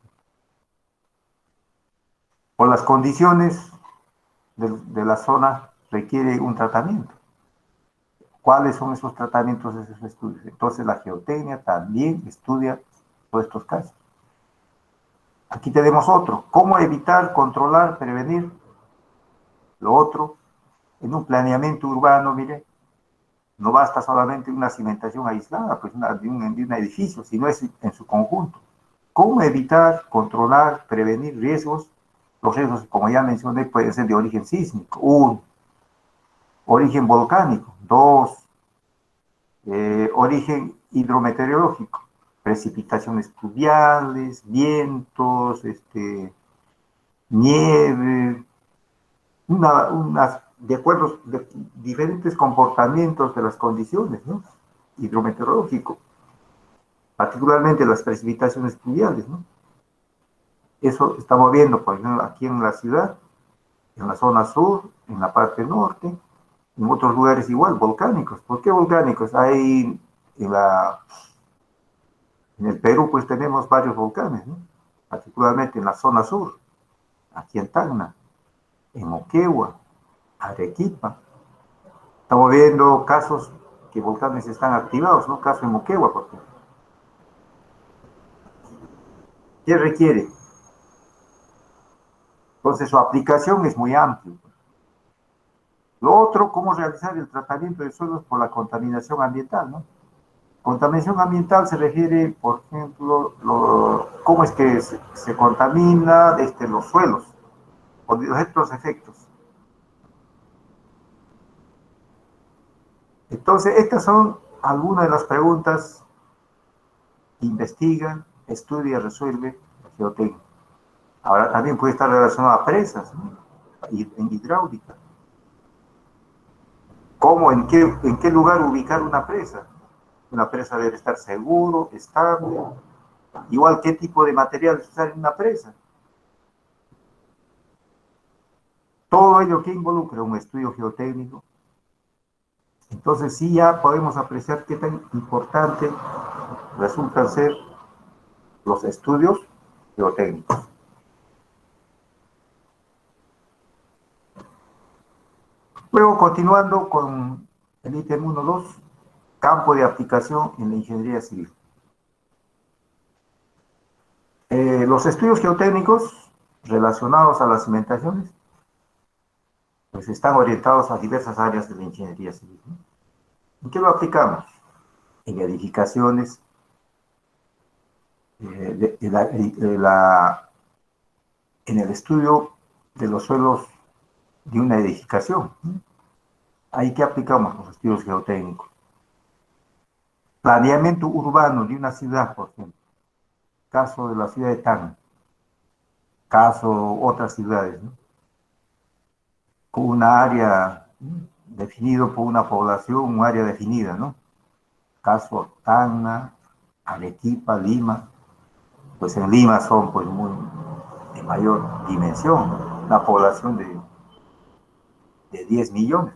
Por las condiciones de la zona requiere un tratamiento. ¿Cuáles son esos tratamientos de esos estudios? Entonces la geotecnia también estudia todos estos casos. Aquí tenemos otro: ¿cómo evitar, controlar, prevenir? Lo otro, en un planeamiento urbano, mire, no basta solamente una cimentación aislada, pues de un edificio, sino es en su conjunto. ¿Cómo evitar, controlar, prevenir riesgos? Los riesgos, como ya mencioné, pueden ser de origen sísmico, 1, origen volcánico, 2, origen hidrometeorológico, precipitaciones pluviales, vientos, nieve, de acuerdo de diferentes comportamientos de las condiciones, ¿no? Hidrometeorológico, particularmente las precipitaciones pluviales, ¿no? Eso estamos viendo, por ejemplo, aquí en la ciudad, en la zona sur, en la parte norte, en otros lugares igual, volcánicos. ¿Por qué volcánicos? Hay en el Perú, pues tenemos varios volcanes, ¿no? Particularmente en la zona sur, aquí en Tacna, en Moquegua, Arequipa. Estamos viendo casos que volcanes están activados, ¿no? Caso en Moquegua, por ejemplo. ¿Qué requiere? Entonces su aplicación es muy amplia. Lo otro, cómo realizar el tratamiento de suelos por la contaminación ambiental, ¿no? Contaminación ambiental se refiere, por ejemplo, cómo es que se contamina los suelos, o otros efectos. Entonces, estas son algunas de las preguntas que investiga, estudia, resuelve la geotecnia. Ahora también puede estar relacionado a presas, ¿no? En hidráulica. ¿Cómo, en qué lugar ubicar una presa? Una presa debe estar seguro, estable. Igual, ¿qué tipo de material usar en una presa? Todo ello que involucra un estudio geotécnico. Entonces sí, ya podemos apreciar qué tan importante resultan ser los estudios geotécnicos. Luego, continuando con el ítem 1.2, campo de aplicación en la ingeniería civil. Los estudios geotécnicos relacionados a las cimentaciones pues están orientados a diversas áreas de la ingeniería civil, ¿no? ¿En qué lo aplicamos? En edificaciones, en el estudio de los suelos de una edificación, ¿no? Ahí que aplicamos los estudios geotécnicos. Planeamiento urbano de una ciudad, por ejemplo. Caso de la ciudad de Tacna. caso otras ciudades, ¿no? Con una área definido por una población, un área definida, ¿no? Caso Tacna, Arequipa, Lima, pues en Lima son pues muy de mayor dimensión, ¿no? Una población de 10 millones.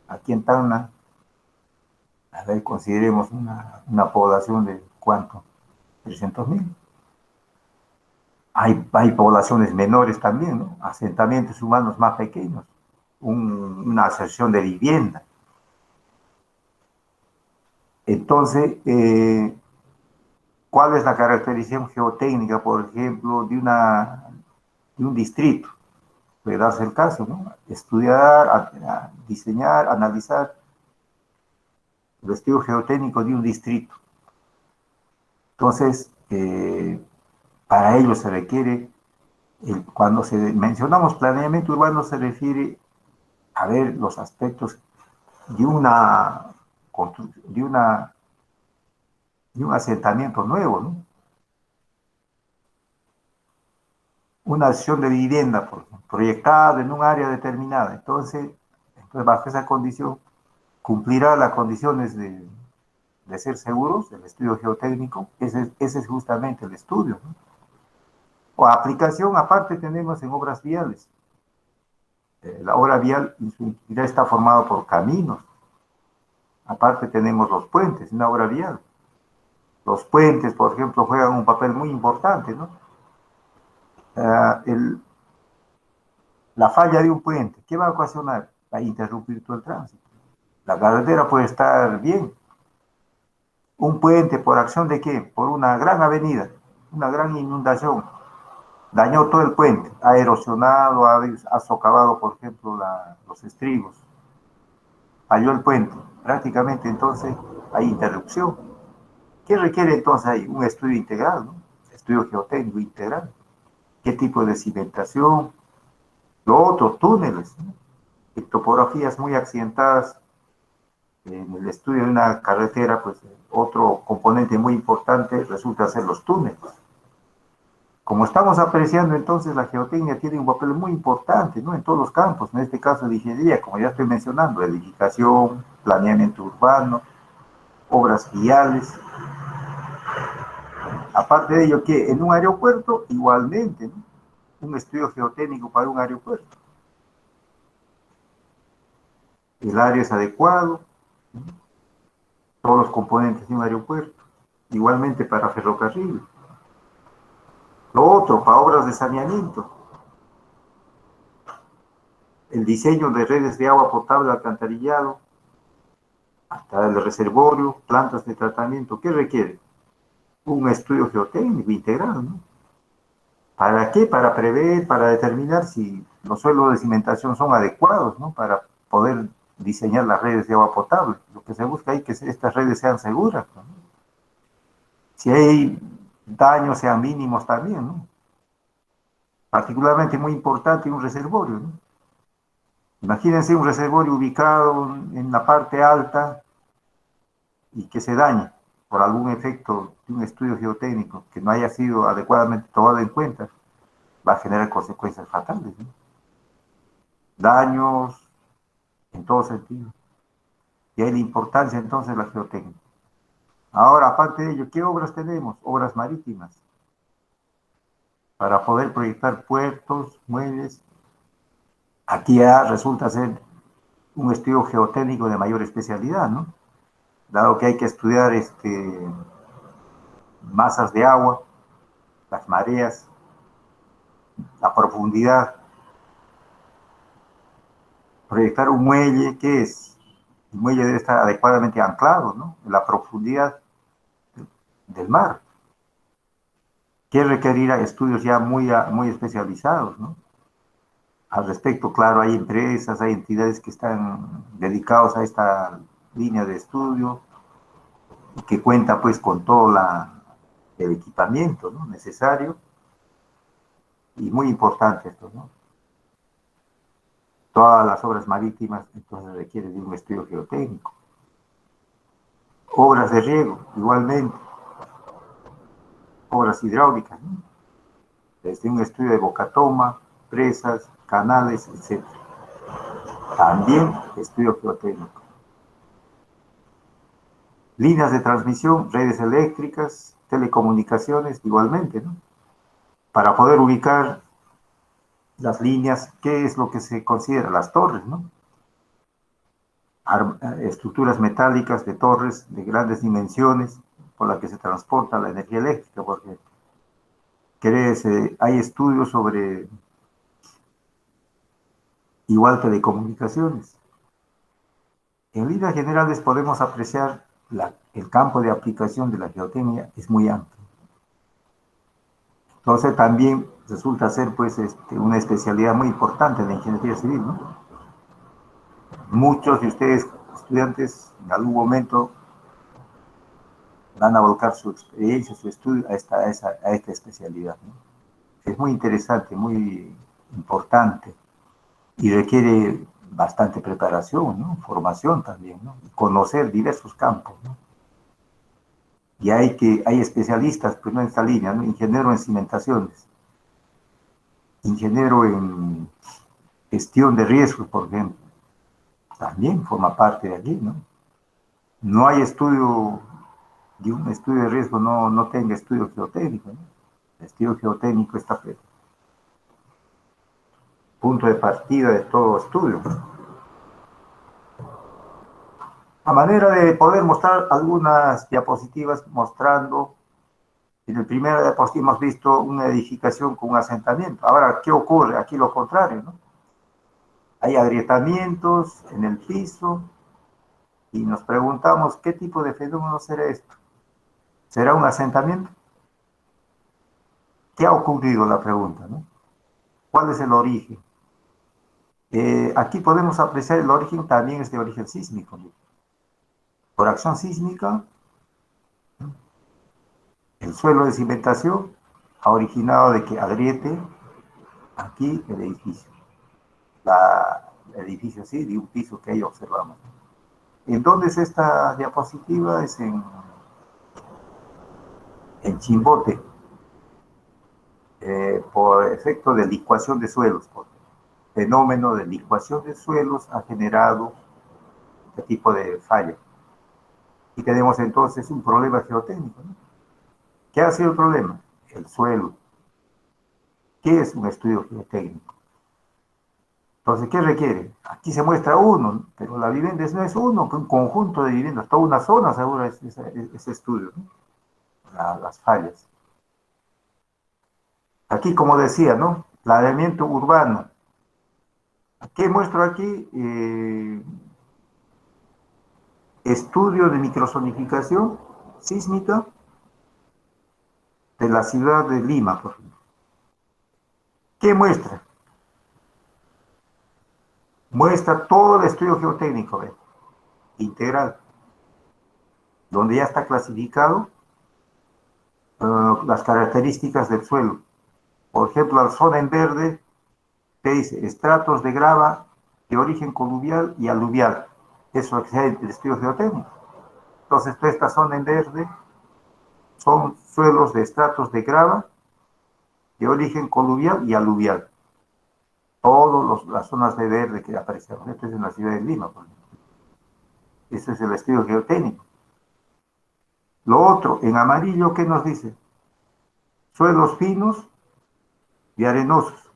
Aquí en Tacna, a ver, consideremos una población de ¿cuánto? 300.000. Hay poblaciones menores también, ¿no? Asentamientos humanos más pequeños, una asociación de vivienda. Entonces, ¿cuál es la caracterización geotécnica, por ejemplo, de un distrito? Puede darse el caso, ¿no? Estudiar, diseñar, analizar el estudio geotécnico de un distrito. Entonces, para ello se requiere, cuando mencionamos planeamiento urbano, se refiere a ver los aspectos de un asentamiento nuevo, ¿no? Una acción de vivienda, por ejemplo, proyectada en un área determinada. Entonces, bajo esa condición, cumplirá las condiciones de ser seguros, el estudio geotécnico. Ese es justamente el estudio, ¿no? O aplicación, aparte tenemos en obras viales. La obra vial ya está formada por caminos. Aparte tenemos los puentes, una obra vial. Los puentes, por ejemplo, juegan un papel muy importante, ¿no? La falla de un puente, ¿qué va a ocasionar? Va a interrumpir todo el tránsito. La carretera puede estar bien. Un puente, ¿por acción de qué? Por una gran avenida, una gran inundación, dañó todo el puente, ha erosionado, ha socavado, por ejemplo, los estribos, falló el puente. Prácticamente entonces hay interrupción. ¿Qué requiere entonces ahí? Un estudio integral, ¿no? Estudio geotécnico integral. ¿Qué tipo de cimentación? Lo otro, túneles, ¿no? En topografías muy accidentadas, en el estudio de una carretera, pues otro componente muy importante resulta ser los túneles. Como estamos apreciando, entonces la geotecnia tiene un papel muy importante, ¿no? En todos los campos, en este caso de ingeniería, como ya estoy mencionando, edificación, planeamiento urbano, obras viales. Aparte de ello, que en un aeropuerto, igualmente, ¿no? Un estudio geotécnico para un aeropuerto. El área es adecuado, ¿no? Todos los componentes de un aeropuerto. Igualmente para ferrocarril. Lo otro, para obras de saneamiento. El diseño de redes de agua potable, alcantarillado, hasta el reservorio, plantas de tratamiento. ¿Qué requiere? Un estudio geotécnico integral, ¿no? ¿Para qué? Para prever, para determinar si los suelos de cimentación son adecuados, ¿no? Para poder diseñar las redes de agua potable. Lo que se busca es que estas redes sean seguras, ¿no? Si hay daños, sean mínimos también, ¿no? Particularmente muy importante un reservorio, ¿no? Imagínense un reservorio ubicado en la parte alta y que se dañe por algún efecto de un estudio geotécnico que no haya sido adecuadamente tomado en cuenta, va a generar consecuencias fatales, ¿no? Daños en todo sentido. Y hay la importancia entonces de la geotécnica. Ahora, aparte de ello, ¿qué obras tenemos? Obras marítimas. Para poder proyectar puertos, muelles. Aquí ya resulta ser un estudio geotécnico de mayor especialidad, ¿no? Dado que hay que estudiar masas de agua, las mareas, la profundidad. Proyectar un muelle, ¿qué es? El muelle debe estar adecuadamente anclado, ¿no? En la profundidad del mar. Que requerirá estudios ya muy especializados, ¿no? Al respecto, claro, hay empresas, hay entidades que están dedicadas a esta línea de estudio y que cuenta pues con todo el equipamiento, ¿no? Necesario. Y muy importante esto, ¿no? Todas las obras marítimas entonces requieren de un estudio geotécnico. Obras de riego, igualmente. Obras hidráulicas, ¿no? desde un estudio de bocatoma, presas, canales, etc. También estudio geotécnico. Líneas de transmisión, redes eléctricas, telecomunicaciones, igualmente, ¿no? Para poder ubicar las líneas, ¿qué es lo que se considera? Las torres, ¿no? Estructuras metálicas de torres de grandes dimensiones por las que se transporta la energía eléctrica, porque hay estudios sobre igual telecomunicaciones. En líneas generales podemos apreciar el campo de aplicación de la geotecnia es muy amplio. Entonces también resulta ser pues una especialidad muy importante en la ingeniería civil, ¿no? Muchos de ustedes, estudiantes, en algún momento van a volcar su experiencia, su estudio a esta especialidad, ¿no? Es muy interesante, muy importante y requiere bastante preparación, ¿no? Formación también, ¿no? Conocer diversos campos, ¿no? Y hay especialistas pues, en esta línea, ¿no? Ingeniero en cimentaciones, ingeniero en gestión de riesgos, por ejemplo, también forma parte de allí, ¿no? No hay estudio, de un estudio de riesgo no tenga estudio geotécnico, ¿no? El estudio geotécnico está punto de partida de todo estudio, ¿no? A manera de poder mostrar algunas diapositivas mostrando, en el primer diapositiva hemos visto una edificación con un asentamiento. Ahora, ¿qué ocurre? Aquí lo contrario, ¿no? Hay agrietamientos en el piso y nos preguntamos, ¿qué tipo de fenómeno será esto? ¿Será un asentamiento? ¿Qué ha ocurrido? La pregunta, ¿no? ¿Cuál es el origen? Aquí podemos apreciar el origen, también es de origen sísmico, ¿no? Por acción sísmica, el suelo de cimentación ha originado de que agriete aquí el edificio. El edificio sí, de un piso que ahí observamos. ¿En dónde es esta diapositiva? Es en Chimbote, por efecto de licuación de suelos. Por fenómeno de licuación de suelos ha generado este tipo de falla. Y tenemos entonces un problema geotécnico, ¿no? ¿Qué ha sido el problema? El suelo. ¿Qué es un estudio geotécnico? Entonces, ¿qué requiere? Aquí se muestra uno, pero la vivienda no es uno, un conjunto de viviendas, toda una zona seguro es ese estudio, ¿no? Las fallas. Aquí, como decía, ¿no? Planeamiento urbano. ¿Qué muestro aquí? Estudio de microzonificación sísmica de la ciudad de Lima, por ejemplo. ¿Qué muestra? Muestra todo el estudio geotécnico, ¿ve? Integral, donde ya está clasificado las características del suelo. Por ejemplo, la zona en verde te dice estratos de grava de origen coluvial y aluvial. Eso es el estudio geotécnico. Entonces, toda esta zona en verde son suelos de estratos de grava de origen coluvial y aluvial. Todas las zonas de verde que aparecieron. Esto es en la ciudad de Lima, por ejemplo. Ese es el estudio geotécnico. Lo otro, en amarillo, ¿qué nos dice? Suelos finos y arenosos.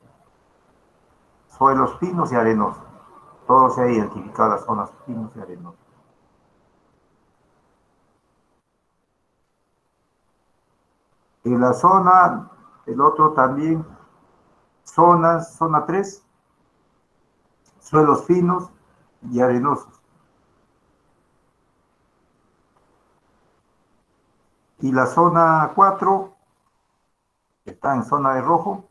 Suelos finos y arenosos. Todo se ha identificado las zonas finas y arenosas. En la zona, el otro también, zona 3, suelos finos y arenosos. Y la zona 4, que está en zona de rojo,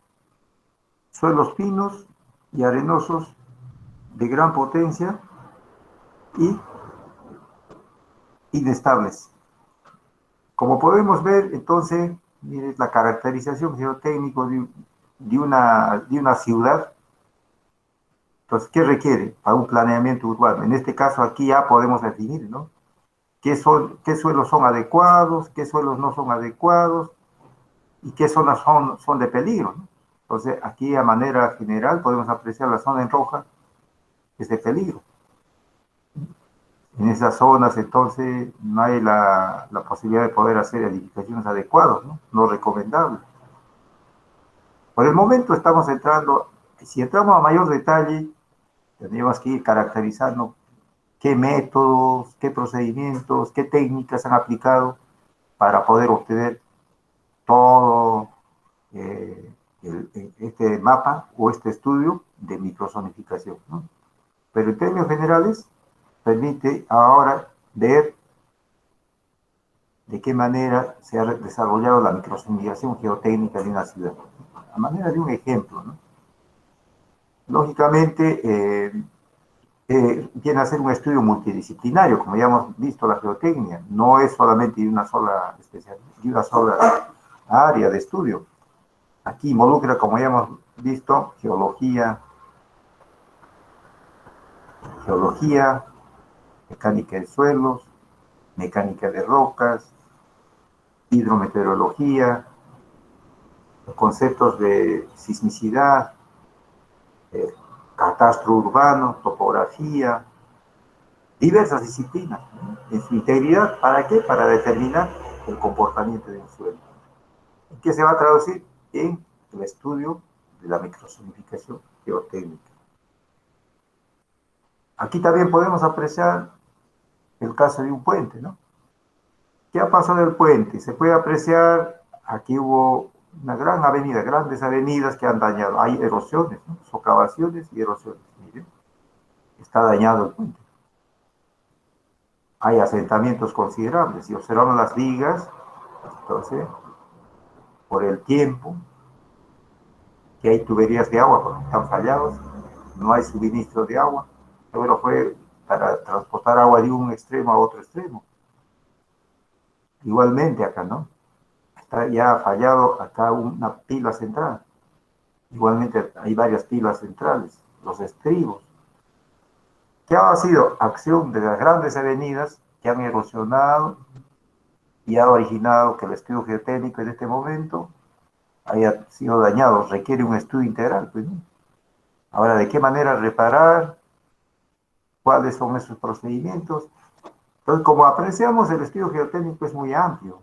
suelos finos y arenosos de gran potencia y inestables. Como podemos ver, entonces, mire, la caracterización geotécnica de una ciudad. Entonces, ¿qué requiere para un planeamiento urbano? En este caso, aquí ya podemos definir, ¿no? ¿Qué suelos son adecuados? ¿Qué suelos no son adecuados? y qué zonas son de peligro, ¿no? Entonces, aquí a manera general podemos apreciar la zona en roja, que es de peligro. En esas zonas, entonces, no hay la posibilidad de poder hacer edificaciones adecuadas, ¿no? No recomendable. Por el momento estamos entrando, si entramos a mayor detalle, tendríamos que ir caracterizando qué métodos, qué procedimientos, qué técnicas han aplicado para poder obtener todo este mapa o este estudio de microzonificación, ¿no? Pero en términos generales, permite ahora ver de qué manera se ha desarrollado la microzonificación geotécnica de una ciudad, a manera de un ejemplo, ¿no? Lógicamente, viene a ser un estudio multidisciplinario, como ya hemos visto, la geotecnia no es solamente de una sola área de estudio. Aquí involucra, como ya hemos visto, geología, mecánica de suelos, mecánica de rocas, hidrometeorología, los conceptos de sismicidad, catastro urbano, topografía, diversas disciplinas, ¿no? En su integridad, ¿para qué? Para determinar el comportamiento del suelo. ¿En qué se va a traducir? En el estudio de la microzonificación geotécnica. Aquí también podemos apreciar el caso de un puente, ¿no? ¿Qué ha pasado del puente? Se puede apreciar, aquí hubo una gran avenida, grandes avenidas que han dañado. Hay erosiones, ¿no? Socavaciones y erosiones. Miren, está dañado el puente. Hay asentamientos considerables. Si observamos las vigas, entonces, por el tiempo, que hay tuberías de agua porque están fallados, no hay suministro de agua. Pero fue para transportar agua de un extremo a otro extremo. Igualmente acá, ¿no? Está ya fallado acá una pila central. Igualmente hay varias pilas centrales, los estribos. ¿Qué ha sido? Acción de las grandes avenidas que han erosionado y ha originado que el estudio geotécnico en este momento haya sido dañado. Requiere un estudio integral, pues, ¿no? Ahora, ¿de qué manera reparar? ¿Cuáles son esos procedimientos? Entonces, como apreciamos, el estudio geotécnico es muy amplio.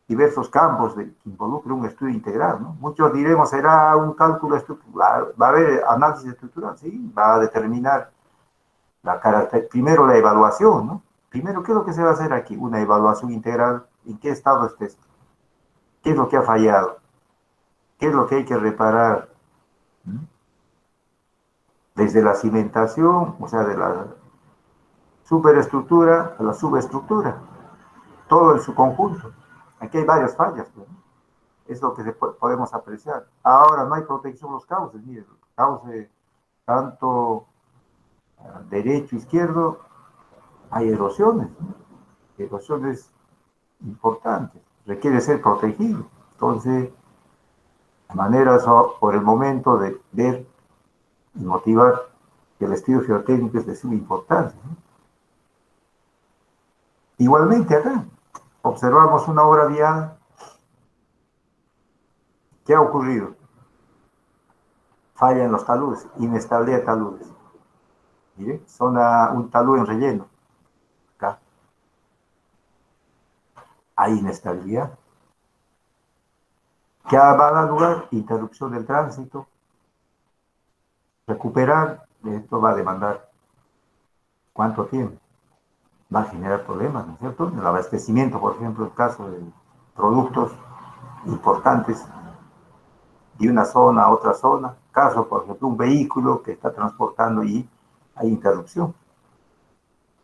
Diversos campos que involucran un estudio integral, ¿no? Muchos diremos, será un cálculo estructural, va a haber análisis estructural, sí, va a determinar primero la evaluación, ¿no? Primero, ¿qué es lo que se va a hacer aquí? Una evaluación integral, ¿en qué estado está esto? ¿Qué es lo que ha fallado? ¿Qué es lo que hay que reparar? ¿Mm? Desde la cimentación, o sea, de la superestructura a la subestructura, todo en su conjunto. Aquí hay varias fallas, ¿no? Es lo que podemos apreciar. Ahora no hay protección de los cauces, miren, cauce tanto derecho, izquierdo, hay erosiones, ¿no? Erosiones importantes, requiere ser protegido. Entonces, maneras por el momento de ver y motivar que el estudio geotécnico es de suma importancia, ¿no? Igualmente acá, observamos una obra vial. ¿Qué ha ocurrido? Falla en los taludes, inestabilidad de taludes. Miren, un talud en relleno. Acá. Hay inestabilidad. ¿Qué va a dar lugar? Interrupción del tránsito. Recuperar, esto va a demandar ¿cuánto tiempo? Va a generar problemas, ¿no es cierto? El abastecimiento, por ejemplo, el caso de productos importantes de una zona a otra zona. Caso, por ejemplo, un vehículo que está transportando y hay interrupción.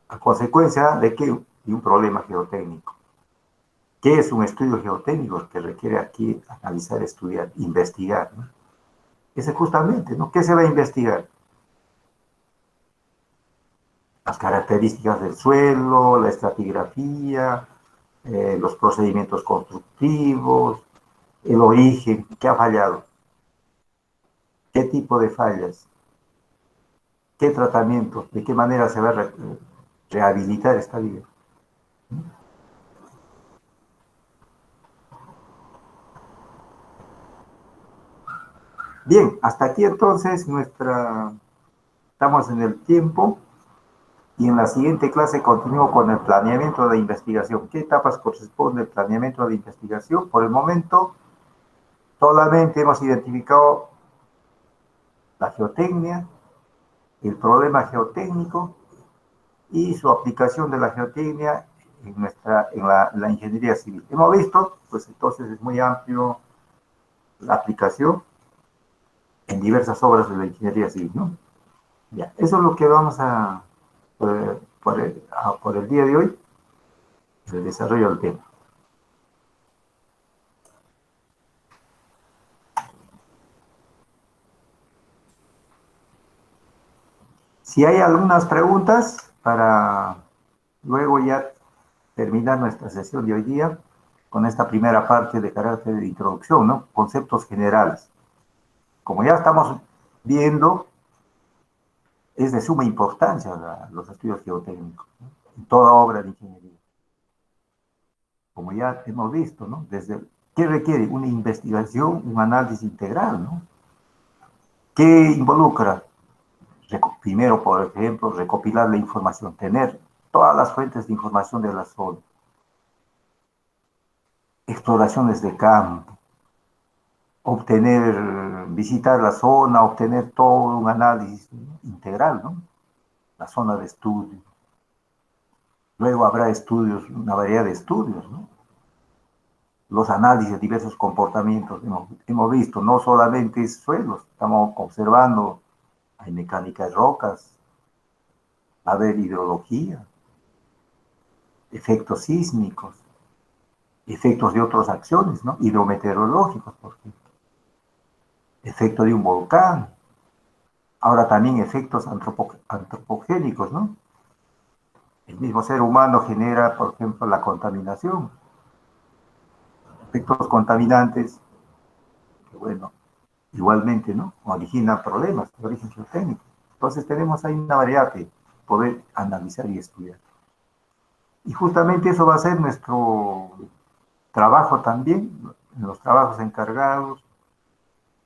A consecuencia de que de un problema geotécnico. ¿Qué es un estudio geotécnico? Que requiere aquí analizar, estudiar, investigar, ¿no? Ese justamente, ¿no? ¿Qué se va a investigar? Las características del suelo, la estratigrafía, los procedimientos constructivos, el origen, ¿qué ha fallado? ¿Qué tipo de fallas? ¿Qué tratamientos? ¿De qué manera se va a rehabilitar esta vía? Bien, hasta aquí entonces estamos en el tiempo y en la siguiente clase continúo con el planeamiento de investigación. ¿Qué etapas corresponde el planeamiento de investigación? Por el momento, solamente hemos identificado la geotecnia, el problema geotécnico y su aplicación de la geotecnia en la ingeniería civil. Hemos visto, pues entonces es muy amplio la aplicación en diversas obras de la ingeniería civil, ¿no? Ya, eso es lo que vamos a, por el día de hoy, el desarrollo del tema. Si hay algunas preguntas para luego ya terminar nuestra sesión de hoy día con esta primera parte de carácter de introducción, ¿no? Conceptos generales. Como ya estamos viendo, es de suma importancia los estudios geotécnicos, ¿no? En toda obra de ingeniería. Como ya hemos visto, ¿no? ¿Qué requiere? Una investigación, un análisis integral, ¿no? ¿Qué involucra? Primero, por ejemplo, recopilar la información, tener todas las fuentes de información de la zona. Exploraciones de campo, visitar la zona, obtener todo un análisis integral, ¿no? La zona de estudio. Luego habrá estudios, una variedad de estudios, ¿no? Los análisis de diversos comportamientos. Hemos visto, no solamente suelos, estamos observando, hay mecánica de rocas, va a haber hidrología, efectos sísmicos, efectos de otras acciones, ¿no? Hidrometeorológicos, por ejemplo. Efecto de un volcán. Ahora también efectos antropogénicos, ¿no? El mismo ser humano genera, por ejemplo, la contaminación. Efectos contaminantes, que bueno, igualmente, ¿no? Originan problemas de origen geotécnico. Entonces tenemos ahí una variedad de poder analizar y estudiar. Y justamente eso va a ser nuestro trabajo también, en los trabajos encargados,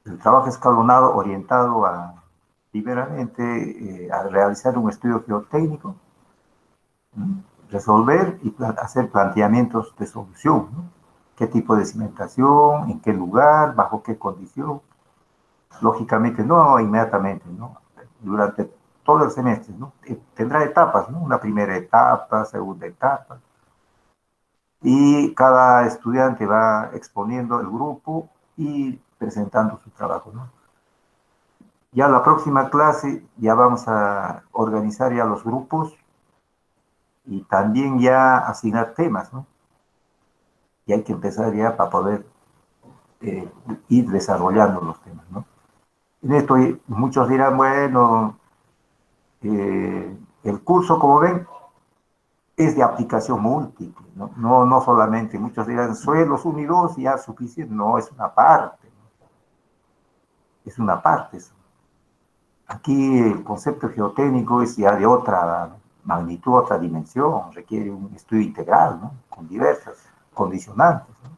el trabajo escalonado orientado primeramente a realizar un estudio geotécnico, ¿no? Resolver y hacer planteamientos de solución, ¿no? ¿Qué tipo de cimentación? ¿En qué lugar? ¿Bajo qué condición? Lógicamente, no inmediatamente, ¿no? Durante todo el semestre, ¿no? Tendrá etapas, ¿no? Una primera etapa, segunda etapa. Y cada estudiante va exponiendo el grupo y presentando su trabajo, ¿no? Ya la próxima clase ya vamos a organizar ya los grupos y también ya asignar temas, ¿no? Y hay que empezar ya para poder ir desarrollando los temas, ¿no? En esto muchos dirán, bueno, el curso, como ven, es de aplicación múltiple, ¿no? No solamente, muchos dirán, suelos 1 y 2 ya es suficiente. No, es una parte, ¿no? Es una parte eso. Aquí el concepto geotécnico es ya de otra magnitud, otra dimensión, requiere un estudio integral, ¿no? Con diversas condicionantes, ¿no?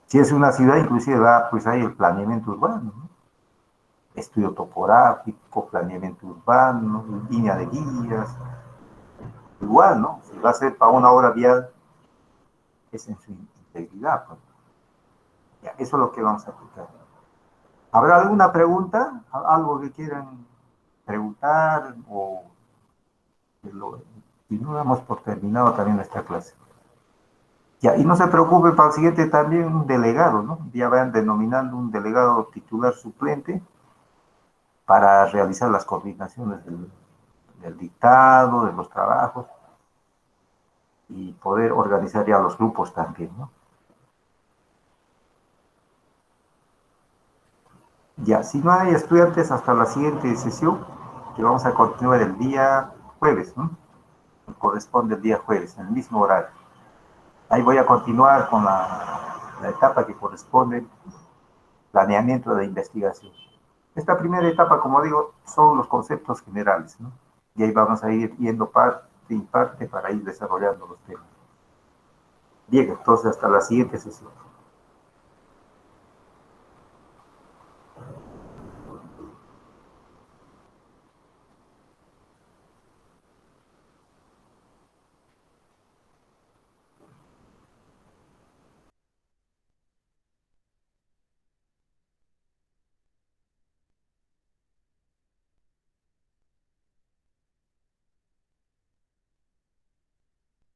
Si es una ciudad, inclusive va, pues hay el planeamiento urbano, ¿no? Estudio topográfico, planeamiento urbano, línea de guías. Igual, ¿no? Si va a ser para una obra vial, es en su integridad, pues. Ya, eso es lo que vamos a aplicar. ¿Habrá alguna pregunta? ¿Algo que quieran preguntar? O si no, damos por terminado también nuestra clase. Ya, y no se preocupe, para el siguiente también un delegado, ¿no? Ya van denominando un delegado titular suplente para realizar las coordinaciones del dictado, de los trabajos, y poder organizar ya los grupos también, ¿no? Ya, si no hay estudiantes hasta la siguiente sesión, que vamos a continuar el día jueves, ¿no? Corresponde el día jueves, en el mismo horario. Ahí voy a continuar con la etapa que corresponde planeamiento de investigación. Esta primera etapa, como digo, son los conceptos generales, ¿no? Y ahí vamos a ir viendo parte y parte para ir desarrollando los temas. Bien, entonces hasta la siguiente sesión.